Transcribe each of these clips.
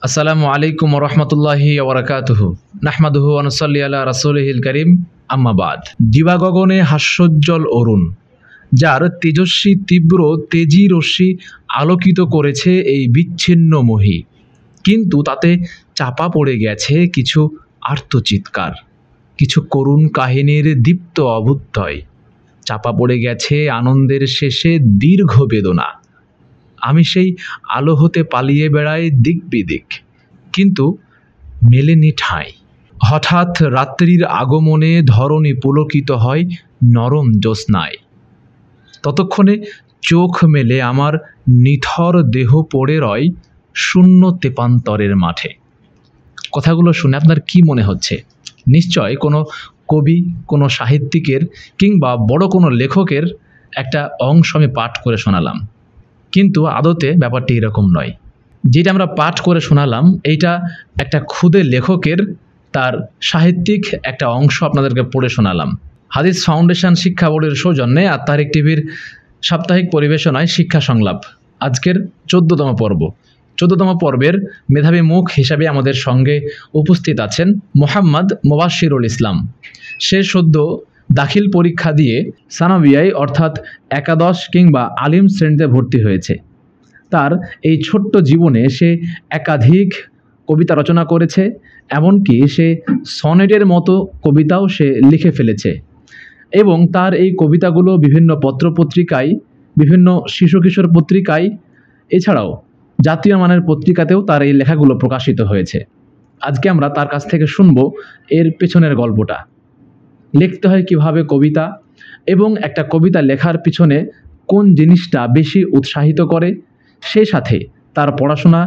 আসসালামু আলাইকুম ওয়া রাহমাতুল্লাহি ওয়া বারাকাতুহু নাহমাদুহু ওয়া নুসাল্লি আলা রাসূলিহিল কারীম আম্মা বাদ। দিবা গগনে হাস্যোজ্জ্বল অরুণ, যার তেজস্বী তীব্র তেজি রশ্মি আলোকিত করেছে এই বিচ্ছিন্ন মহি, কিন্তু তাতে চাপা পড়ে গেছে কিছু আর্তচিৎকার, কিছু করুণ কাহিনীর দীপ্ত অভ্যুদয়, চাপা পড়ে গেছে আনন্দের শেষে দীর্ঘ বেদনা। আমি সেই আলো হতে পালিয়ে বেড়াই দিক বিদিক, কিন্তু মেলেনি ঠাঁই। হঠাৎ রাত্রির আগমনে ধরণী পুলকিত হয় নরম জ্যোৎস্নায়। ততক্ষণে চোখ মেলে আমার নিথর দেহ পড়ে রয় শূন্য তেপান্তরের মাঠে। কথাগুলো শুনে আপনার কি মনে হচ্ছে? নিশ্চয় কোনো কবি, কোনো সাহিত্যিকের কিংবা বড় কোনো লেখকের একটা অংশ আমি পাঠ করে শোনালাম, কিন্তু আদতে ব্যাপারটি এরকম নয়। যেটা আমরা পাঠ করে শোনালাম এইটা একটা খুদে লেখকের তার সাহিত্যিক একটা অংশ আপনাদেরকে পড়ে শোনালাম। হাদিস ফাউন্ডেশন শিক্ষা বোর্ডের সৌজন্যে আর তারিক টিভির সাপ্তাহিক পরিবেশনায় শিক্ষা সংলাপ আজকের 14তম পর্ব। 14তম পর্বের মেধাবী মুখ হিসাবে আমাদের সঙ্গে উপস্থিত আছেন মোহাম্মদ মুবাশশিরুল ইসলাম। সে সদ্য দাখিল পরীক্ষা দিয়ে সানাবিয়ায় অর্থাৎ একাদশ কিংবা আলিম শ্রেণীতে ভর্তি হয়েছে। তার এই ছোট্ট জীবনে সে একাধিক কবিতা রচনা করেছে, এমনকি সে সনেটের মতো কবিতাও সে লিখে ফেলেছে, এবং তার এই কবিতাগুলো বিভিন্ন পত্রপত্রিকায়, বিভিন্ন শিশু কিশোর পত্রিকায়, এছাড়াও জাতীয় মানের পত্রিকাতেও তার এই লেখাগুলো প্রকাশিত হয়েছে। আজকে আমরা তার কাছ থেকে শুনবো এর পেছনের গল্পটা, লিখতে হয় কিভাবে কবিতা, এবং একটা কবিতা লেখার পিছনে কোন জিনিসটা বেশি উৎসাহিত করে, সেই সাথে তার পড়াশোনা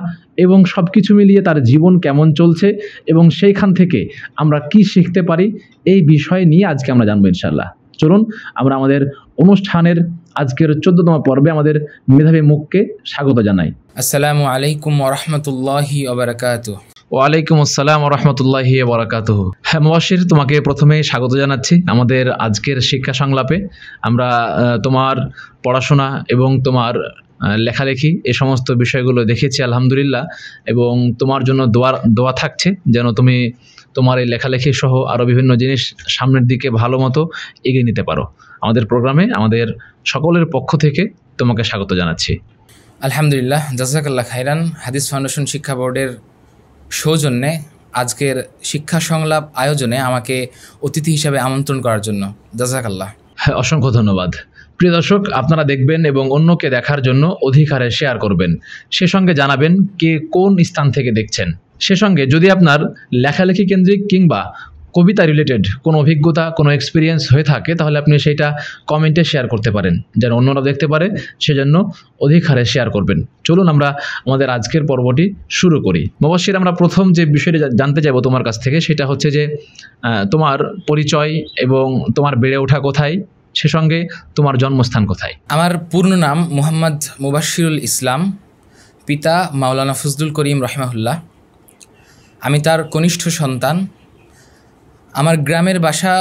এবং সব কিছু মিলিয়ে তার জীবন কেমন চলছে এবং সেইখান থেকে আমরা কি শিখতে পারি, এই বিষয় নিয়ে আজকে আমরা জানবো ইনশাল্লাহ। চলুন আমরা আমাদের অনুষ্ঠানের আজকের 14তম পর্বে আমাদের মেধাবী মুখকে স্বাগত জানাই। আসসালামু আলাইকুম ওয়া রাহমাতুল্লাহি ওয়া বারাকাতুহু। ওয়ালাইকুম আসসালাম ওয়া রাহমাতুল্লাহি ওয়া বারাকাতুহু। হ্যাঁ মুবাশশির, তোমাকে প্রথমে স্বাগত জানাচ্ছি আমাদের আজকের শিক্ষা সংলাপে। আমরা তোমার পড়াশোনা এবং তোমার লেখালেখি এই সমস্ত বিষয়গুলো দেখেছি আলহামদুলিল্লাহ, এবং তোমার জন্য দোয়া থাকছে যেন তুমি তোমার এই লেখালেখি সহ আরও বিভিন্ন জিনিস সামনের দিকে ভালো মতো এগিয়ে নিতে পারো। আমাদের প্রোগ্রামে আমাদের সকলের পক্ষ থেকে তোমাকে স্বাগত জানাচ্ছি। আলহামদুলিল্লাহ, জাযাকাল্লাহ খাইরান। হাদিস ফাউন্ডেশন শিক্ষা বোর্ডের সৌজন্যে আজকের শিক্ষা সংলাপ আয়োজনে আমাকে অতিথি হিসাবে আমন্ত্রণ করার জন্য জাযাকাল্লাহ। হ্যাঁ, অসংখ্য ধন্যবাদ। প্রিয় দর্শক, আপনারা দেখবেন এবং অন্যকে দেখার জন্য অধিকারে শেয়ার করবেন, সে সঙ্গে জানাবেন কে কোন স্থান থেকে দেখছেন। সে সঙ্গে যদি আপনার লেখালেখি কেন্দ্রিক কিংবা কবিতা রিলেটেড কোনো অভিজ্ঞতা, কোনো এক্সপিরিয়েন্স হয়ে থাকে, তাহলে আপনি সেটা কমেন্টে শেয়ার করতে পারেন, যেন অন্যরা দেখতে পারে, সেজন্য অধিকারে শেয়ার করবেন। চলুন আমরা আমাদের আজকের পর্বটি শুরু করি। মুবাশশির, আমরা প্রথম যে বিষয়টি জানতে চাইবো তোমার কাছ থেকে, সেটা হচ্ছে যে তোমার পরিচয় এবং তোমার বেড়ে ওঠা কোথায়, সে সঙ্গে তোমার জন্মস্থান কোথায়। আমার পূর্ণ নাম মোহাম্মদ মুবাশশিরুল ইসলাম, পিতা মাওলানা ফজলুল করিম রাহিমাহুল্লাহ। আমি তার কনিষ্ঠ সন্তান। আমার গ্রামের বাসা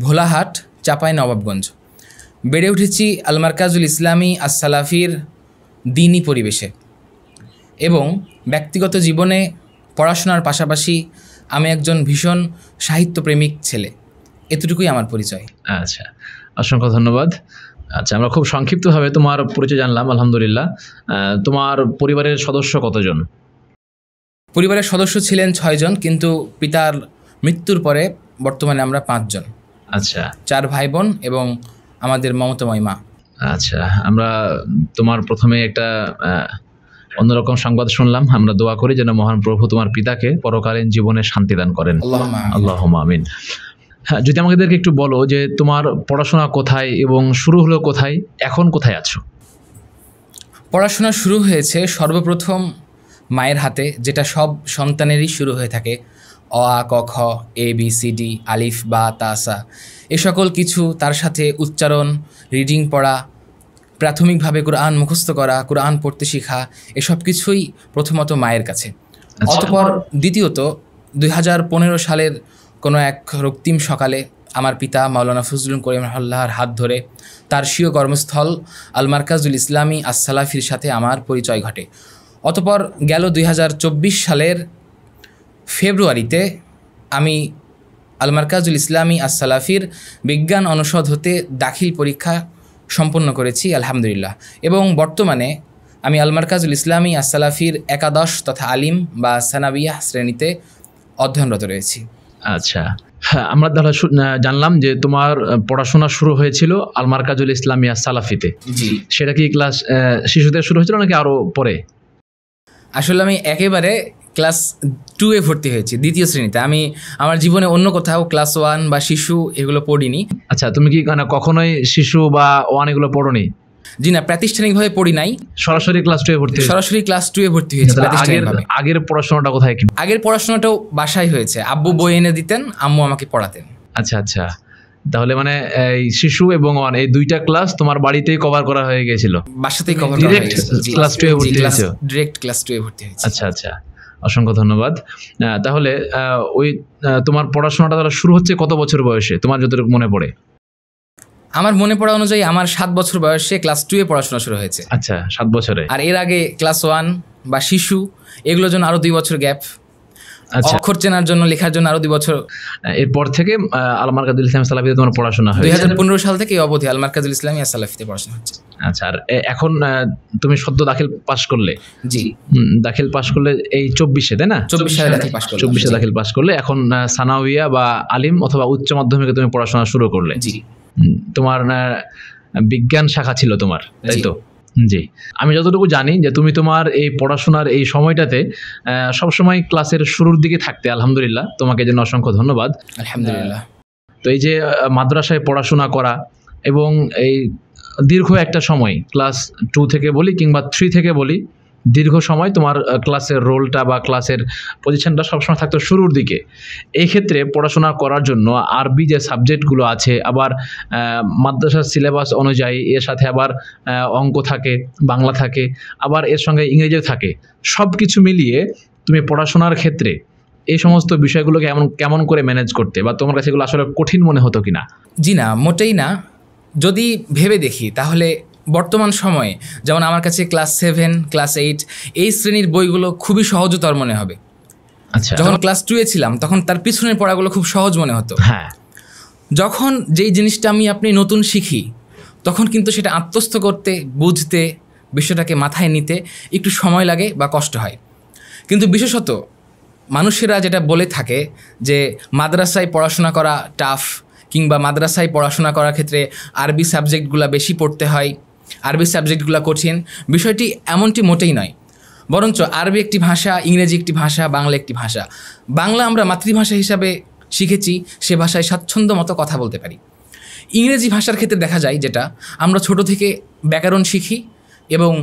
ভোলাহাট, চাপাই নবাবগঞ্জ। বেড়ে উঠেছি আল মারকাজুল ইসলামী আস-সালাফির দ্বীনি পরিবেশে, এবং ব্যক্তিগত জীবনে পড়াশোনার পাশাপাশি আমি একজন ভীষণ সাহিত্যপ্রেমিক ছেলে। এতটুকুই আমার পরিচয়। আচ্ছা, অসংখ্য ধন্যবাদ। আচ্ছা, আমরা খুব সংক্ষিপ্তভাবে তোমার পরিচয় জানলাম আলহামদুলিল্লাহ। তোমার পরিবারের সদস্য কতজন? পরিবারের সদস্য ছিলেন 6 জন, কিন্তু পিতার মৃত্যুর পরে বর্তমানে আমরা 5 জন। আচ্ছা, 4 ভাই বোন এবং আমাদের মমতাময়ী মা। আচ্ছা, আমরা তোমার প্রথমে একটা অন্যরকম সংবাদ শুনলাম। আমরা দোয়া করি যেন মহান প্রভু তোমার পিতাকে পরকালীন জীবনে শান্তি দান করেন, আল্লাহুম্মা আমিন। হ্যাঁ, যদি আমাদেরকে একটু বলো যে তোমার পড়াশোনা কোথায় এবং শুরু হলো কোথায়, এখন কোথায় আছো? পড়াশোনা শুরু হয়েছে সর্বপ্রথম মায়ের হাতে, যেটা সব সন্তানেরই শুরু হয়ে থাকে। অ আ ক খ, এ বি সি ডি, আলিফ বা তা সা, এ সকল কিছু, তার সাথে উচ্চারণ, রিডিং পড়া, প্রাথমিকভাবে কোরআন মুখস্থ করা, কোরআন পড়তে শেখা, এসব কিছুই প্রথমত মায়ের কাছে। অতঃপর দ্বিতীয়ত 2015 সালের কোনো এক রক্তিম সকালে আমার পিতা মাওলানা ফজলুল করিম রাহিমাহুল্লাহর হাত ধরে তার স্বীয় কর্মস্থল আল মারকাজুল ইসলামী আস-সালাফির সাথে আমার পরিচয় ঘটে। অতঃপর গেল 2024 সালের ফেব্রুয়ারিতে আমি আল মারকাজুল ইসলামী আস-সালাফির বিজ্ঞান অনুষদ হতে দাখিল পরীক্ষা সম্পন্ন করেছি আলহামদুলিল্লাহ, এবং বর্তমানে আমি আল মারকাজুল ইসলামী আস-সালাফির একাদশ তথা আলিম বা সানাবিয়াহ শ্রেণীতে অধ্যয়নরত রয়েছি। আচ্ছা, হ্যাঁ, আমরা তাহলে জানলাম যে তোমার পড়াশোনা শুরু হয়েছিল আল মারকাজুল ইসলামিয়া সালাফিতে। জি, সেটা কি ক্লাস শিশুতে শুরু হয়েছিল নাকি আরো পরে? আসলে আমি একেবারে ক্লাস 2-এ ভর্তি হয়েছি, দ্বিতীয় শ্রেণীতে। আমি আমার জীবনে অন্য কোথাও ক্লাস 1 বা শিশু এগুলো পড়িনি। আচ্ছা, তুমি কি কখনোই শিশু বা 1 এগুলো পড়োনি? জি না, প্রাতিষ্ঠানিকভাবে পড়ি নাই, সরাসরি ক্লাস 2 এ ভর্তি হয়েছে? সরাসরি ক্লাস 2-এ ভর্তি হয়েছি প্রাতিষ্ঠানিকভাবে। আগের পড়াশোনাটা কোথায়? আগের পড়াশোনাটাও বাসায় হয়েছে, আব্বু বই এনে দিতেন, আম্মু আমাকে পড়াতেন। আচ্ছা আচ্ছা, তাহলে মানে এই শিশু এবং 1 এই 2টা ক্লাস তোমার বাড়িতেই কভার করা হয়ে গেছিল? বাসাতেই কভার করা ডিরেক্ট হয়েছে। জি, ক্লাস 2 এ ভর্তি হয়েছে? ডিরেক্ট ক্লাস 2-এ ভর্তি হয়েছে। আচ্ছা আচ্ছা, অসংখ্য ধন্যবাদ। তাহলে ওই তোমার পড়াশোনাটা তাহলে শুরু হচ্ছে কত বছর বয়সে, তোমার যতটুকু মনে পড়ে? আমার মনে পড়া অনুযায়ী আমার 7 বছর বয়সে ক্লাস 2-এ পড়াশোনা শুরু হয়েছে। আচ্ছা, 7 বছরে। আর এর আগে ক্লাস 1 বা শিশু এগুলোর জন্য আরো 2 বছর গ্যাপ। আচ্ছা, অক্ষর চেনার জন্য, লেখার জন্য আরো 2 বছর। এরপর থেকে আল মারকাজুল ইসলামী সালাফিতে তোমার পড়াশোনা হয়েছে? 2015 সাল থেকে এই অবধি আল মারকাজুল ইসলামী আস-সালাফিতে পড়াশোনা হচ্ছে। আচ্ছা, আর এখন তুমি সদ্য দাখিল পাস করলে? জি, দাখিল পাস করলে এই 24-এ, তাই না? 24 সালে দাখিল পাস করলাম। 24-এ দাখিল পাস করলে, এখন সানাউইয়া বা আলিম অথবা উচ্চ মাধ্যমিকে তুমি পড়াশোনা শুরু করলে। জি, তোমার বিজ্ঞান শাখা ছিল তোমার, তাই তো? জি। আমি যতটুকু জানি যে তুমি তোমার এই পড়াশোনার এই সময়টাতে সবসময় ক্লাসের শুরুর দিকে থাকতে, আলহামদুলিল্লাহ, তোমাকে জন্য অসংখ্য ধন্যবাদ। আলহামদুলিল্লাহ। তো এই যে মাদ্রাসায় পড়াশোনা করা এবং এই দীর্ঘ একটা সময়, ক্লাস 2 থেকে বলি কিংবা 3 থেকে বলি, দীর্ঘ সময় তোমার ক্লাসের রোলটা বা ক্লাসের পজিশনটা সবসময় থাকতো শুরুর দিকে। এই ক্ষেত্রে পড়াশোনা করার জন্য আরবি যে সাবজেক্টগুলো আছে, আবার মাদ্রাসার সিলেবাস অনুযায়ী এর সাথে আবার অঙ্ক থাকে, বাংলা থাকে, আবার এর সঙ্গে ইংরেজিও থাকে, সব কিছু মিলিয়ে তুমি পড়াশোনার ক্ষেত্রে এই সমস্ত বিষয়গুলোকে কেমন করে ম্যানেজ করতে, বা তোমার কাছে এগুলো আসলে কঠিন মনে হতো কিনা? জি না, মোটেই না। যদি ভেবে দেখি তাহলে বর্তমান সময়ে যেমন আমার কাছে ক্লাস 7, ক্লাস 8 এই শ্রেণীর বইগুলো খুবই সহজতর মনে হবে। আচ্ছা, যখন ক্লাস 2-এ ছিলাম তখন তার পিছনের পড়াগুলো খুব সহজ মনে হতো। হ্যাঁ, যখন যেই জিনিসটা আপনি নতুন শিখি, তখন কিন্তু সেটা আত্মস্থ করতে, বুঝতে, বিষয়টাকে মাথায় নিতে একটু সময় লাগে বা কষ্ট হয়। কিন্তু বিশেষত মানুষেরা যেটা বলে থাকে যে মাদ্রাসায় পড়াশোনা করা টাফ, কিংবা মাদ্রাসায় পড়াশোনা করার ক্ষেত্রে আরবি সাবজেক্টগুলো বেশি পড়তে হয়, আরবি সাবজেক্টগুলো কঠিন, বিষয়টি এমনটি মোটেই নয়। বরঞ্চ আরবি একটি ভাষা, ইংরেজি একটি ভাষা, বাংলা একটি ভাষা। বাংলা আমরা মাতৃভাষা হিসাবে শিখেছি, সে ভাষায় স্বাচ্ছন্দ্য মতো কথা বলতে পারি। ইংরেজি ভাষার ক্ষেত্রে দেখা যায় যেটা আমরা ছোট থেকে ব্যাকরণ শিখি এবং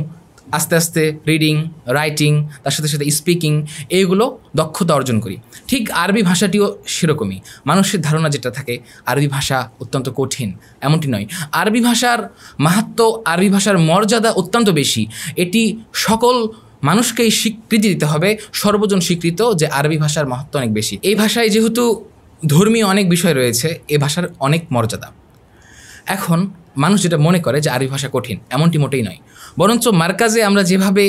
আস্তে আস্তে রিডিং, রাইটিং, তার সাথে সাথে স্পিকিং, এইগুলো দক্ষতা অর্জন করি। ঠিক আরবি ভাষাটিও সেরকমই। মানুষের ধারণা যেটা থাকে আরবি ভাষা অত্যন্ত কঠিন, এমনটি নয়। আরবি ভাষার মাহাত্ম্য, আরবি ভাষার মর্যাদা অত্যন্ত বেশি। এটি সকল মানুষকেই স্বীকৃতি দিতে হবে, সর্বজন স্বীকৃত যে আরবি ভাষার মাহাত্ম্য অনেক বেশি। এই ভাষায় যেহেতু ধর্মীয় অনেক বিষয় রয়েছে, এ ভাষার অনেক মর্যাদা। এখন মানুষ যেটা মনে করে যে আরবি ভাষা কঠিন, এমনটি মোটেই নয়। বরঞ্চ মার্কাজে আমরা যেভাবে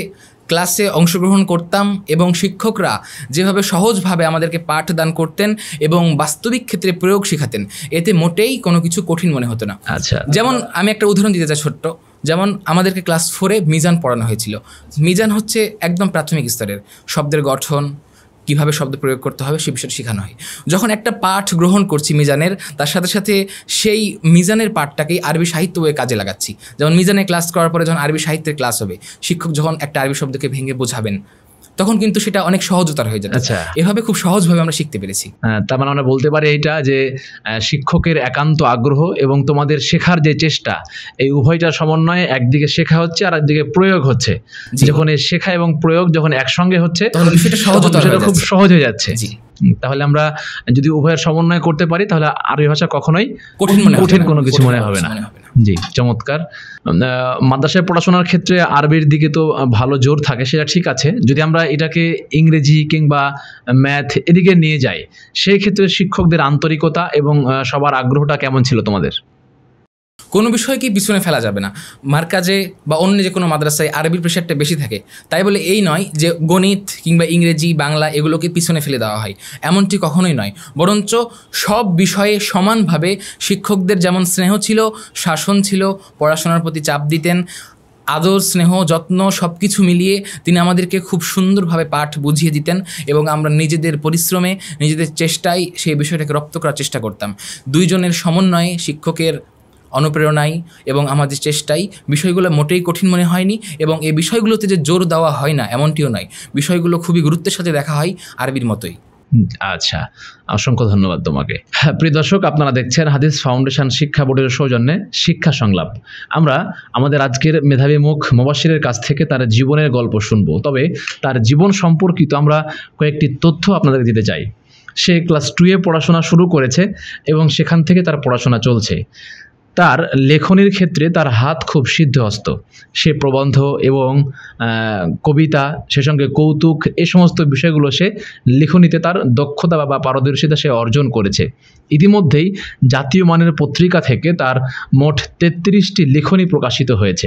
ক্লাসে অংশগ্রহণ করতাম এবং শিক্ষকরা যেভাবে সহজভাবে আমাদেরকে পাঠদান করতেন এবং বাস্তবিক ক্ষেত্রে প্রয়োগ শেখাতেন, এতে মোটেই কোনো কিছু কঠিন মনে হতো না। আচ্ছা, যেমন আমি একটা উদাহরণ দিতে চাই ছোট্ট। যেমন আমাদেরকে ক্লাস 4-এ মিজান পড়ানো হয়েছিল। মিজান হচ্ছে একদম প্রাথমিক স্তরের শব্দের গঠন, কীভাবে শব্দ প্রয়োগ করতে হবে সে বিষয়টা শেখানো হয়। যখন একটা পাঠ গ্রহণ করছি মিজানের, তার সাথে সাথে সেই মিজানের পাঠটাকেই আরবি সাহিত্য বইয়ে কাজে লাগাচ্ছি। যেমন মিজানে ক্লাস করার পরে যখন আরবি সাহিত্যের ক্লাস হবে, শিক্ষক যখন একটা আরবি শব্দকে ভেঙে বোঝাবেন, তখন কিন্তু সেটা অনেক সহজতর হয়ে যাবে। আচ্ছা, এভাবে খুব সহজভাবে আমরা শিখতে পেরেছি। তার মানে আমরা বলতে পারি এইটা যে শিক্ষকের একান্ত আগ্রহ এবং তোমাদের শেখার যে চেষ্টা, এই উভয়টার সমন্বয়ে একদিকে শেখা হচ্ছে আর একদিকে প্রয়োগ হচ্ছে। যখন এই শেখা এবং প্রয়োগ যখন একসঙ্গে হচ্ছে, তখন বিষয়টা খুব সহজ হয়ে যাচ্ছে। জি, তাহলে আমরা যদি উভয়ের সমন্বয় করতে পারি, তাহলে আরবি ভাষা কখনোই কঠিন কোনো কিছু মনে হবে না। জি, চমৎকার। মাদ্রাসায় পড়াশোনার ক্ষেত্রে আরবির দিকে তো ভালো জোর থাকে, সেটা ঠিক আছে। যদি আমরা এটাকে ইংরেজি কিংবা ম্যাথ এদিকে নিয়ে যাই, সেই ক্ষেত্রে শিক্ষকদের আন্তরিকতা এবং সবার আগ্রহটা কেমন ছিল তোমাদের? কোনো বিষয়কেই পিছনে ফেলা যাবে না। মার্কাজে বা অন্য যে কোনো মাদ্রাসায় আরবির প্রেশারটা বেশি থাকে, তাই বলে এই নয় যে গণিত কিংবা ইংরেজি বাংলা এগুলোকে পিছনে ফেলে দেওয়া হয়, এমনটি কখনোই নয়। বরঞ্চ সব বিষয়ে সমানভাবে শিক্ষকদের যেমন স্নেহ ছিল, শাসন ছিল, পড়াশোনার প্রতি চাপ দিতেন, আদর স্নেহ যত্ন সব কিছু মিলিয়ে তিনি আমাদেরকে খুব সুন্দরভাবে পাঠ বুঝিয়ে দিতেন এবং আমরা নিজেদের পরিশ্রমে নিজেদের চেষ্টায় সেই বিষয়টাকে রপ্ত করার চেষ্টা করতাম। দুইজনের সমন্বয়ে, শিক্ষকের অনুপ্রেরণায় এবং আমাদের চেষ্টায় বিষয়গুলো মোটেই কঠিন মনে হয়নি এবং এই বিষয়গুলোতে যে জোর দেওয়া হয় না এমনটিও নয়, বিষয়গুলো খুবই গুরুত্বের সাথে দেখা হয় আরবির মতোই। আচ্ছা, অসংখ্য ধন্যবাদ তোমাকে। প্রিয় দর্শক, আপনারা দেখছেন হাদিস ফাউন্ডেশন শিক্ষা বোর্ডের সৌজন্যে শিক্ষা সংলাপ। আমরা আমাদের আজকের মেধাবী মুখ মুবাশশিরের কাছ থেকে তার জীবনের গল্প শুনবো, তবে তার জীবন সম্পর্কিত আমরা কয়েকটি তথ্য আপনাদের দিতে চাই। সে ক্লাস 2-এ পড়াশোনা শুরু করেছে এবং সেখান থেকে তার পড়াশোনা চলছে। তার লেখনীর ক্ষেত্রে তার হাত খুব সিদ্ধহস্ত। সে প্রবন্ধ এবং কবিতা, সে সঙ্গে কৌতুক, এই সমস্ত বিষয়গুলো সে লেখনীতে তার দক্ষতা বা পারদর্শিতা সে অর্জন করেছে। ইতিমধ্যেই জাতীয় মানের পত্রিকা থেকে তার মোট 33টি লেখনী প্রকাশিত হয়েছে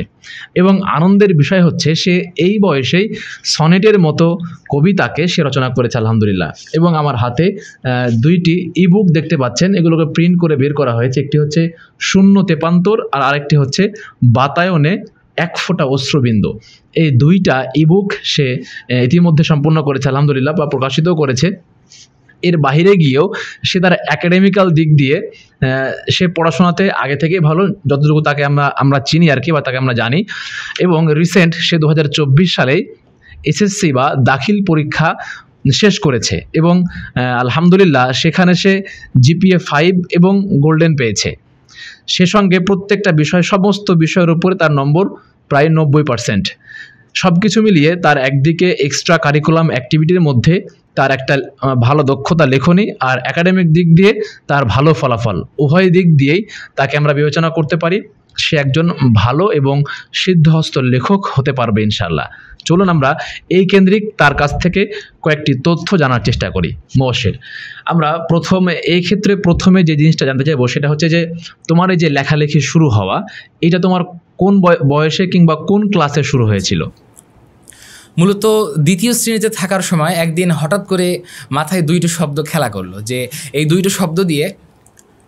এবং আনন্দের বিষয় হচ্ছে সে এই বয়সেই সনেটের মতো কবিতাকে সে রচনা করেছে আলহামদুলিল্লাহ। এবং আমার হাতে 2টি ইবুক দেখতে পাচ্ছেন, এগুলোকে প্রিন্ট করে বের করা হয়েছে। একটি হচ্ছে শূন্য তেপান্তর আর আরেকটি হচ্ছে বাতায়নে এক ফোঁটা অশ্রুবিন্দু। এই 2টা ইবুক সে ইতিমধ্যে সম্পূর্ণ করেছে আলহামদুলিল্লাহ, বা প্রকাশিতও করেছে। এর বাইরে গিয়েও সে তার একাডেমিক্যাল দিক দিয়ে সে পড়াশোনাতে আগে থেকেই ভালো, যতটুকু তাকে আমরা চিনি আর কি, বা তাকে আমরা জানি। এবং রিসেন্ট সে 2024 সালে এসএসসি বা দাখিল পরীক্ষা শেষ করেছে এবং আলহামদুলিল্লাহ সেখানে সে জিপিএ 5 এবং গোল্ডেন পেয়েছে। সে সঙ্গে প্রত্যেকটা বিষয়, সমস্ত বিষয়ের উপরে তার নম্বর প্রায় 90%। সব কিছু মিলিয়ে তার একদিকে এক্সট্রা কারিকুলাম অ্যাক্টিভিটির মধ্যে তার একটা ভালো দক্ষতা লেখনী, আর একাডেমিক দিক দিয়ে তার ভালো ফলাফল, উভয় দিক দিয়েই তাকে আমরা বিবেচনা করতে পারি সে একজন ভালো এবং সিদ্ধহস্ত লেখক হতে পারবে ইনশাআল্লাহ। চলুন আমরা এই কেন্দ্রিক তার কাছ থেকে কয়েকটি তথ্য জানার চেষ্টা করি। মুবাশশির, আমরা প্রথমে যে জিনিসটা জানতে চাইবো সেটা হচ্ছে যে তোমার এই যে লেখালেখি শুরু হওয়া, এটা তোমার কোন বয়সে কিংবা কোন ক্লাসে শুরু হয়েছিল? মূলত 2য় শ্রেণীতে থাকার সময় একদিন হঠাৎ করে মাথায় 2টো শব্দ খেলা করলো যে এই 2টো শব্দ দিয়ে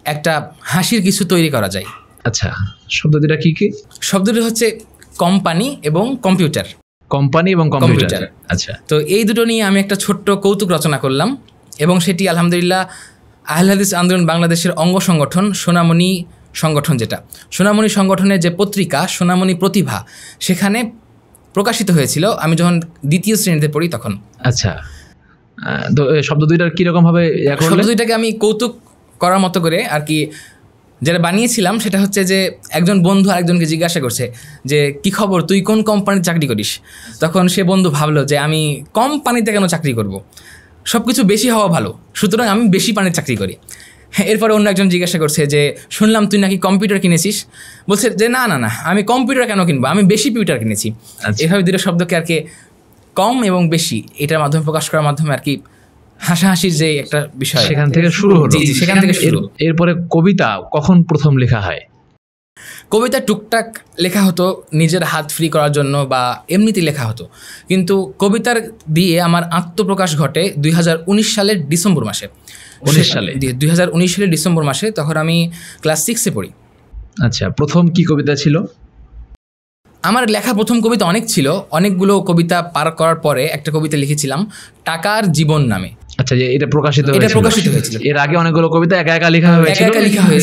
একটা হাসির কিছু তৈরি করা যায়। আচ্ছা, শব্দ দুটা কি কি? শব্দ দুটো হচ্ছে কোম্পানি এবং কম্পিউটার। কোম্পানি এবং কম্পিউটার, আচ্ছা। তো এই দুটো নিয়ে আমি একটা ছোট্ট কৌতুক রচনা করলাম এবং সেটি আলহামদুলিল্লাহ আহলে হাদিস আন্দোলন বাংলাদেশের অঙ্গ সংগঠন সোনামণি সংগঠন, যেটা সোনামণি সংগঠনের যে পত্রিকা সোনামণি প্রতিভা, সেখানে প্রকাশিত হয়েছিল আমি যখন 2য় শ্রেণীতে পড়ি তখন। আচ্ছা, তো শব্দ দুইটার কীরকমভাবে? শব্দ দুইটাকে আমি কৌতুক করার মতো করে আর কি যেটা বানিয়েছিলাম সেটা হচ্ছে যে একজন বন্ধু আরেকজনকে জিজ্ঞাসা করছে যে কি খবর, তুই কোন কোম্পানিতে চাকরি করিস? তখন সে বন্ধু ভাবলো যে আমি কোম্পানিতে কেন চাকরি করব, সব কিছু বেশি হওয়া ভালো, সুতরাং আমি বেশি পানির চাকরি করি। এরপরে অন্য একজন জিজ্ঞাসা করছে যে শুনলাম তুই নাকি কম্পিউটার কিনেছিস? বলছে যে না না না, আমি কম্পিউটার কেন কিনবো, আমি বেশি পিউটার কিনেছি। এভাবে 2টো শব্দকে আর কি কম এবং বেশি এটার মাধ্যমে প্রকাশ করার মাধ্যমে আর কি হাসাহাসির যে একটা বিষয় সেখান থেকে শুরু হলো। জি, সেখান থেকে শুরু। এরপরে কবিতা কখন প্রথম লেখা হয়? কবিতা টুকটাক লেখা হতো নিজের হাত ফ্রি করার জন্য বা এমনিতেই লেখা হতো, কিন্তু কবিতার দিয়ে আমার আত্মপ্রকাশ ঘটে 2019 সালের ডিসেম্বর মাসে। 2019 সালের ডিসেম্বর মাসে, তখন আমি ক্লাস 6-এ পড়ি। আচ্ছা, প্রথম কি কবিতা ছিল? আমার লেখা প্রথম কবিতা অনেক ছিল, অনেকগুলো কবিতা পার করার পরে একটা কবিতা লিখেছিলাম টাকার জীবন নামে। আচ্ছা, যে এটা প্রকাশিত হয়েছিল। এর আগে অনেকগুলো কবিতা একা একা লেখা হয়েছিল,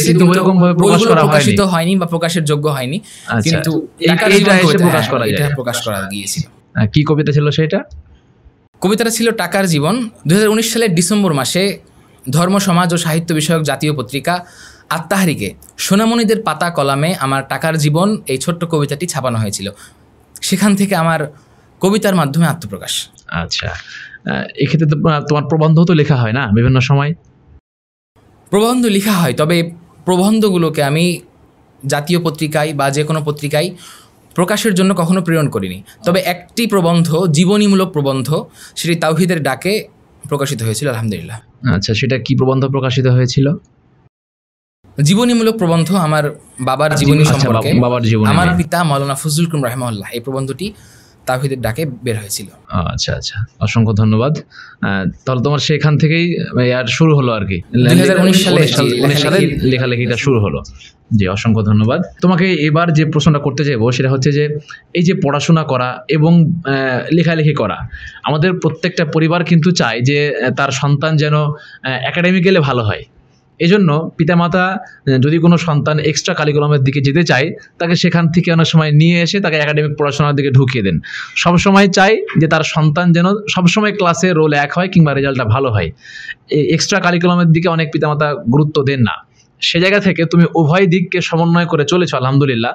কিন্তু ওইরকম ভাবে প্রকাশিত হয়নি বা প্রকাশের যোগ্য হয়নি, কিন্তু এটা এসে প্রকাশ করা গিয়েছিল। কি কবিতা ছিল সেটা? কবিতাটা ছিল টাকার জীবন। 2019 সালের ডিসেম্বর মাসে ধর্ম সমাজ ও সাহিত্য বিষয়ক জাতীয় পত্রিকা আত্মাহারিকে সোনামণিদের পাতা কলামে আমার টাকার জীবন এই ছোট্ট কবিতাটি ছাপানো হয়েছিল। সেখান থেকে আমার কবিতার মাধ্যমে আত্মপ্রকাশ। আচ্ছা, এক্ষেত্রে তো তোমার প্রবন্ধ তো লেখা হয় না বিভিন্ন সময়? প্রবন্ধ লেখা হয়, তবে প্রবন্ধগুলোকে আমি জাতীয় পত্রিকায় বা যে কোনো পত্রিকায় প্রকাশের জন্য কখনো প্রেরণ করিনি। তবে একটি প্রবন্ধ, জীবনীমূলক প্রবন্ধ, সেটি তাওহীদের ডাকে প্রকাশিত হয়েছিল আলহামদুলিল্লাহ। আচ্ছা, সেটা কি প্রবন্ধ প্রকাশিত হয়েছিল? জীবনীমূলক প্রবন্ধ আমার বাবার জীবনী আচ্ছা, সম্পর্কে। বাবার জীবনী আমার নিয়ে। পিতা মাওলানা ফজলুল করিম রাহিমাহুল্লাহ এই প্রবন্ধটি তাওহীদের ডাকে বের হয়েছিল। আচ্ছা আচ্ছা, অসংখ্য ধন্যবাদ। তাহলে তোমার সেখান থেকেই আর শুরু হলো আর কি, 2019 সালে 19 সালে লেখালেখিটা শুরু হলো। জি, অসংখ্য ধন্যবাদ তোমাকে। এবার যে প্রশ্নটা করতে চাইবো সেটা হচ্ছে যে এই যে পড়াশোনা করা এবং লেখালেখি করা, আমাদের প্রত্যেকটা পরিবার কিন্তু চায় যে তার সন্তান যেন একাডেমিক্যালি ভালো হয়। এজন্য পিতামাতা যদি কোনো সন্তান এক্সট্রা কারিকুলামের দিকে যেতে চায়, তাকে সেখান থেকে অনেক সময় নিয়ে এসে তাকে একাডেমিক পড়াশোনার দিকে ঢুকিয়ে দেন। সবসময় চাই যে তার সন্তান যেন সবসময় ক্লাসে রোল 1 হয় কিংবা রেজাল্টটা ভালো হয়। এই এক্সট্রা কারিকুলামের দিকে অনেক পিতামাতা গুরুত্ব দেন না। সে জায়গা থেকে তুমি উভয় দিককে সমন্বয় করে চলেছো আলহামদুলিল্লাহ।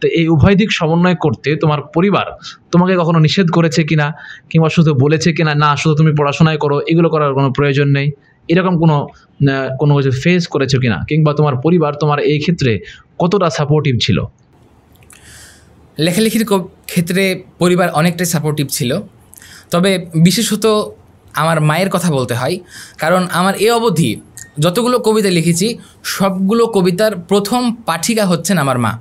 তো এই উভয় দিক সমন্বয় করতে তোমার পরিবার তোমাকে কখনো নিষেধ করেছে কিনা, কিংবা শুধু বলেছে কিনা না শুধু তুমি পড়াশোনায় করো, এগুলো করার কোনো প্রয়োজন নেই, এরকম কোনো কিছু ফেস করেছো কিনা, কিংবা তোমার পরিবার তোমার এই ক্ষেত্রে কতটা সাপোর্টিভ ছিল? লেখালেখির ক্ষেত্রে পরিবার অনেকটাই সাপোর্টিভ ছিল, তবে বিশেষত আমার মায়ের কথা বলতে হয়। কারণ আমার এ অবধি যতগুলো কবিতা লিখেছি সবগুলো কবিতার প্রথম পাঠিকা হচ্ছেন আমার মা।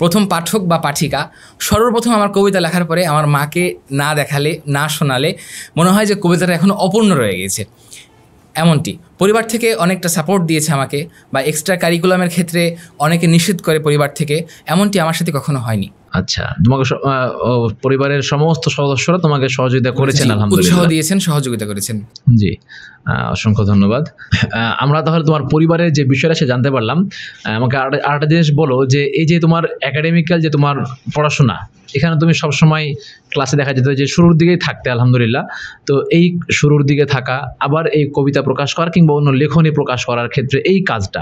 প্রথম পাঠক বা পাঠিকা সর্বপ্রথম আমার কবিতা লেখার পরে আমার মাকে না দেখালে, না শোনালে মনে হয় যে কবিতাটা এখনও অপূর্ণ রয়ে গেছে। এমনটি পরিবার থেকে অনেকটা সাপোর্ট দিয়েছে আমাকে, বা এক্সট্রা কারিকুলামের ক্ষেত্রে অনেকে নিষেধ করে পরিবার থেকে, এমনটি আমার সাথে কখনো হয়নি। আচ্ছা, তোমাকে পরিবারের সমস্ত সদস্যরা তোমাকে সহযোগিতা করেছেন আলহামদুলিল্লাহ, উৎসাহ দিয়েছেন, সহযোগিতা করেছেন। জি, অসংখ্য ধন্যবাদ। আমরা তাহলে তোমার পরিবারের যে বিষয়টা সে জানতে পারলাম। আমাকে আরেকটা জিনিস বলো যে এই যে তোমার একাডেমিক্যাল যে তোমার পড়াশোনা, এখানে তুমি সবসময় ক্লাসে দেখা যেত যে শুরুর দিকেই থাকতে আলহামদুলিল্লাহ। তো এই শুরুর দিকে থাকা, আবার এই কবিতা প্রকাশ করা কিংবা অন্য লেখনী প্রকাশ করার ক্ষেত্রে এই কাজটা,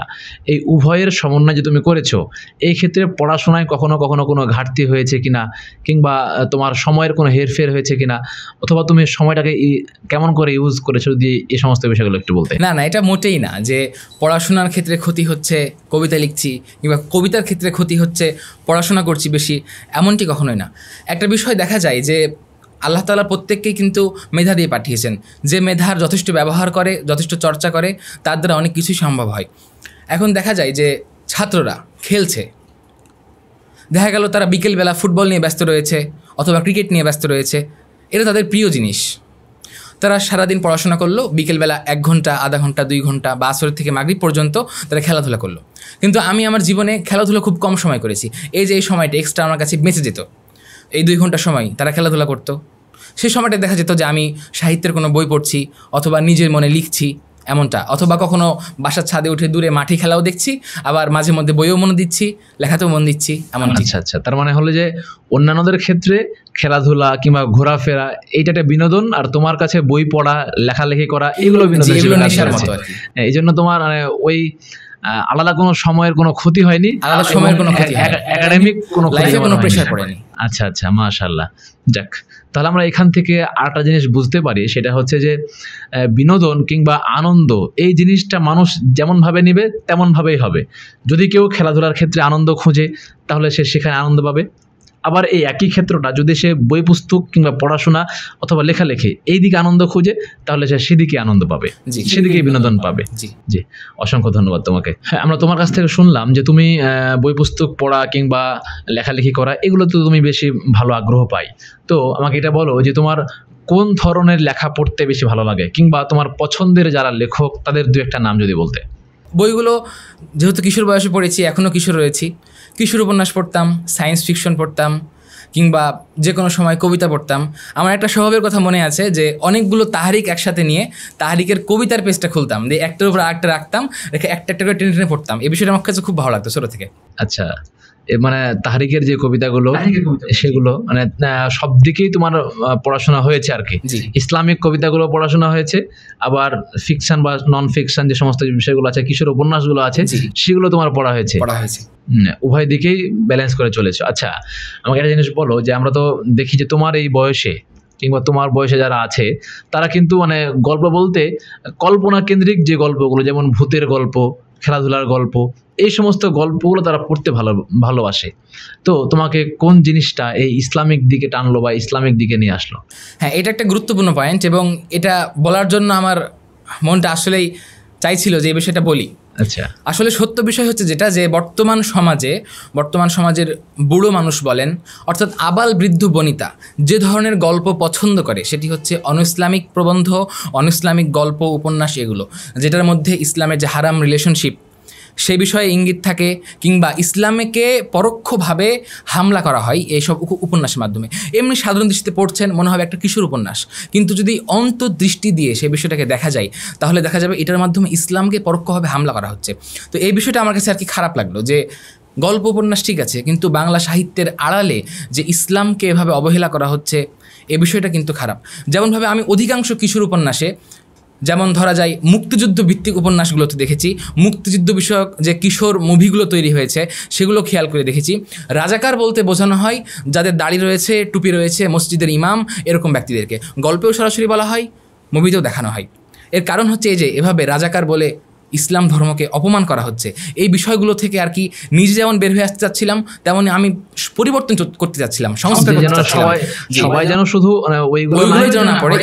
এই উভয়ের সমন্বয় যে তুমি করেছো, এই ক্ষেত্রে পড়াশোনায় কখনো কখনো কোনো ঘাটতি হয়েছে কিনা, কিংবা তোমার সময়ের কোনো হেরফের হয়েছে কিনা, অথবা তুমি সময়টাকে কেমন করে ইউজ করেছো, যদি এই সমস্ত বিষয়গুলো একটু বলতে। না, এটা মোটেই না যে পড়াশোনার ক্ষেত্রে ক্ষতি হচ্ছে কবিতা লিখছি, কিংবা কবিতার ক্ষেত্রে ক্ষতি হচ্ছে পড়াশোনা করছি বেশি, এমনটি কখনোই না। একটা বিষয় দেখা যায় যে আল্লাহ তাআলা প্রত্যেককেই কিন্তু মেধা দিয়ে পাঠিয়েছেন। যে মেধার যথেষ্ট ব্যবহার করে, যথেষ্ট চর্চা করে, তার দ্বারা অনেক কিছুই সম্ভব হয়। এখন দেখা যায় যে ছাত্ররা খেলছে, দেখা গেল তারা বিকেলবেলা ফুটবল নিয়ে ব্যস্ত রয়েছে অথবা ক্রিকেট নিয়ে ব্যস্ত রয়েছে, এটা তাদের প্রিয় জিনিস। তারা সারাদিন পড়াশোনা করলো, বিকেলবেলা 1 ঘন্টা, আধা ঘন্টা, 2 ঘন্টা বা আসর থেকে মাগরিব পর্যন্ত তারা খেলাধুলা করলো। কিন্তু আমি আমার জীবনে খেলাধুলা খুব কম সময় করেছি। এই যে এই সময়টা এক্সট্রা আমার কাছে বেঁচে যেত, এই 2 ঘন্টা সময় তারা খেলাধুলা করতো। সেই সময়টা দেখা যেত যে আমি সাহিত্যের কোনো বই পড়ছি অথবা নিজের মনে লিখছি, এমনটা, অথবা কখনো বাসার ছাদে উঠে দূরে মাঠে খেলাও দেখছি, আবার মাঝে মধ্যে বইও মন দিচ্ছি, লেখাতেও মন দিচ্ছি, এমনটি। আচ্ছা আচ্ছা, তার মানে হলো যে অন্যান্যদের ক্ষেত্রে খেলাধুলা কিংবা ঘোরাফেরা এইটা একটা বিনোদন, আর তোমার কাছে বই পড়া, লেখালেখি করা এগুলো বিনোদন, এগুলো নেশার মতো আর কি। এই জন্য তোমার মানে ওই আলাদা কোনো সময়ের কোনো ক্ষতি হয়নি, আলাদা সময়ের কোনো ক্ষতি হয়নি, একাডেমিক কোনো লাইফে কোনো প্রেশার পড়েনি। আচ্ছা আচ্ছা, মাশাআল্লাহ। যাক, তাহলে আমরা এখান থেকে আরেকটা জিনিস বুঝতে পারি, সেটা হচ্ছে যে বিনোদন কিংবা আনন্দ এই জিনিসটা মানুষ যেমনভাবে নেবে তেমনভাবেই হবে। যদি কেউ খেলাধুলার ক্ষেত্রে আনন্দ খুঁজে, তাহলে সে সেখানে আনন্দ পাবে। আবার এই একই ক্ষেত্রটা যদি সে বই পুস্তক কিংবা পড়াশোনা অথবা লেখালেখি এই দিকে আনন্দ খুঁজে, তাহলে সে সেদিকে আনন্দ পাবে, সেদিকে বিনোদন পাবে। জি, অসংখ্য ধন্যবাদ তোমাকে। হ্যাঁ, আমরা তোমার কাছ থেকে শুনলাম যে তুমি বই পুস্তক পড়া কিংবা লেখালেখি করা এগুলো তো তুমি বেশি ভালো আগ্রহ পাই। তো আমাকে এটা বলো যে তোমার কোন ধরনের লেখা পড়তে বেশি ভালো লাগে, কিংবা তোমার পছন্দের যারা লেখক তাদের 2-1টা নাম যদি বলতে। বইগুলো যেহেতু কিশোর বয়সে পড়েছি, এখনও কিশোর রয়েছি, কিশোর উপন্যাস পড়তাম, সায়েন্স ফিকশন পড়তাম, কিংবা যে কোনো সময় কবিতা পড়তাম। আমার একটা স্বভাবের কথা মনে আছে যে অনেকগুলো তাহারিক একসাথে নিয়ে তাহারিকের কবিতার পেজটা খুলতাম, দিয়ে একটার উপর আরেকটা রাখতাম, রেখে একটা একটা করে টেনে টেনে পড়তাম। এই বিষয়টা আমার কাছে খুব ভালো লাগতো ছোটো থেকে। আচ্ছা, মানে তাহারিকের যে কবিতাগুলো সেগুলো মানে সব দিকেই তোমার পড়াশোনা হয়েছে আর কি। ইসলামিক কবিতাগুলো পড়াশোনা হয়েছে, আবার ফিকশন বা নন ফিকশন যে সমস্ত বিষয়গুলো আছে, কিশোর উপন্যাসগুলো আছে, সেগুলো তোমার পড়া হয়েছে। উভয় দিকেই ব্যালেন্স করে চলেছে। আচ্ছা, আমাকে একটা জিনিস বলো যে আমরা তো দেখি যে তোমার এই বয়সে কিংবা তোমার বয়সে যারা আছে তারা কিন্তু মানে গল্প বলতে কল্পনা কেন্দ্রিক যে গল্পগুলো, যেমন ভূতের গল্প, খেলাধুলার গল্প, এই সমস্ত গল্পগুলো তারা পড়তে ভালোবাসে। তো তোমাকে কোন জিনিসটা এই ইসলামিক দিকে টানলো বা ইসলামিক দিকে নিয়ে আসলো? হ্যাঁ, এটা একটা গুরুত্বপূর্ণ পয়েন্ট, এবং এটা বলার জন্য আমার মনটা আসলেই চাইছিল যে এই বিষয়টা বলি। আচ্ছা, আসলে সত্য বিষয় হচ্ছে যেটা, যে বর্তমান সমাজের বুড়ো মানুষ বলেন, অর্থাৎ আবাল বৃদ্ধ বনিতা যে ধরনের গল্প পছন্দ করে সেটি হচ্ছে অনইসলামিক প্রবন্ধ, অনইসলামিক গল্প, উপন্যাস, এগুলো যেটার মধ্যে ইসলামের যে হারাম রিলেশনশিপ সেই বিষয়ে ইঙ্গিত থাকে, কিংবা ইসলামকে পরোক্ষভাবে হামলা করা হয় এইসব উপন্যাসের মাধ্যমে। এমনি সাধারণ দৃষ্টিতে পড়ছেন মনে হবে একটা কিশোর উপন্যাস, কিন্তু যদি অন্তর্দৃষ্টি দিয়ে সেই বিষয়টাকে দেখা যায় তাহলে দেখা যাবে এটার মাধ্যমে ইসলামকে পরোক্ষভাবে হামলা করা হচ্ছে। তো এই বিষয়টা আমার কাছে আর কি খারাপ লাগলো, যে গল্প উপন্যাস ঠিক আছে, কিন্তু বাংলা সাহিত্যের আড়ালে যে ইসলামকে এভাবে অবহেলা করা হচ্ছে এ বিষয়টা কিন্তু খারাপ। যেমনভাবে আমি অধিকাংশ কিশোর উপন্যাসে, যেমন ধরা যায় মুক্তিযুদ্ধ ভিত্তিক উপন্যাসগুলোতে দেখেছি, মুক্তিযুদ্ধ বিষয়ক যে কিশোর মুভিগুলো তৈরি হয়েছে সেগুলো খেয়াল করে দেখেছি, রাজাকার বলতে বোঝানো হয় যাদের দাড়ি রয়েছে, টুপি রয়েছে, মসজিদের ইমাম, এরকম ব্যক্তিদেরকে। গল্পেও সরাসরি বলা হয়, মুভিতেও দেখানো হয়। এর কারণ হচ্ছে এই যে এভাবে রাজাকার বলে ইসলাম ধর্মকে অপমান করা হচ্ছে। এই বিষয়গুলো থেকে আর কি নিজে যেমন বের হয়ে আসতে চাচ্ছিলাম, তেমন আমি পরিবর্তন করতে চাচ্ছিলাম, সংস্কার করতে চাচ্ছিলাম। সবাই যেন শুধু ওইগুলো যেন না পড়ে,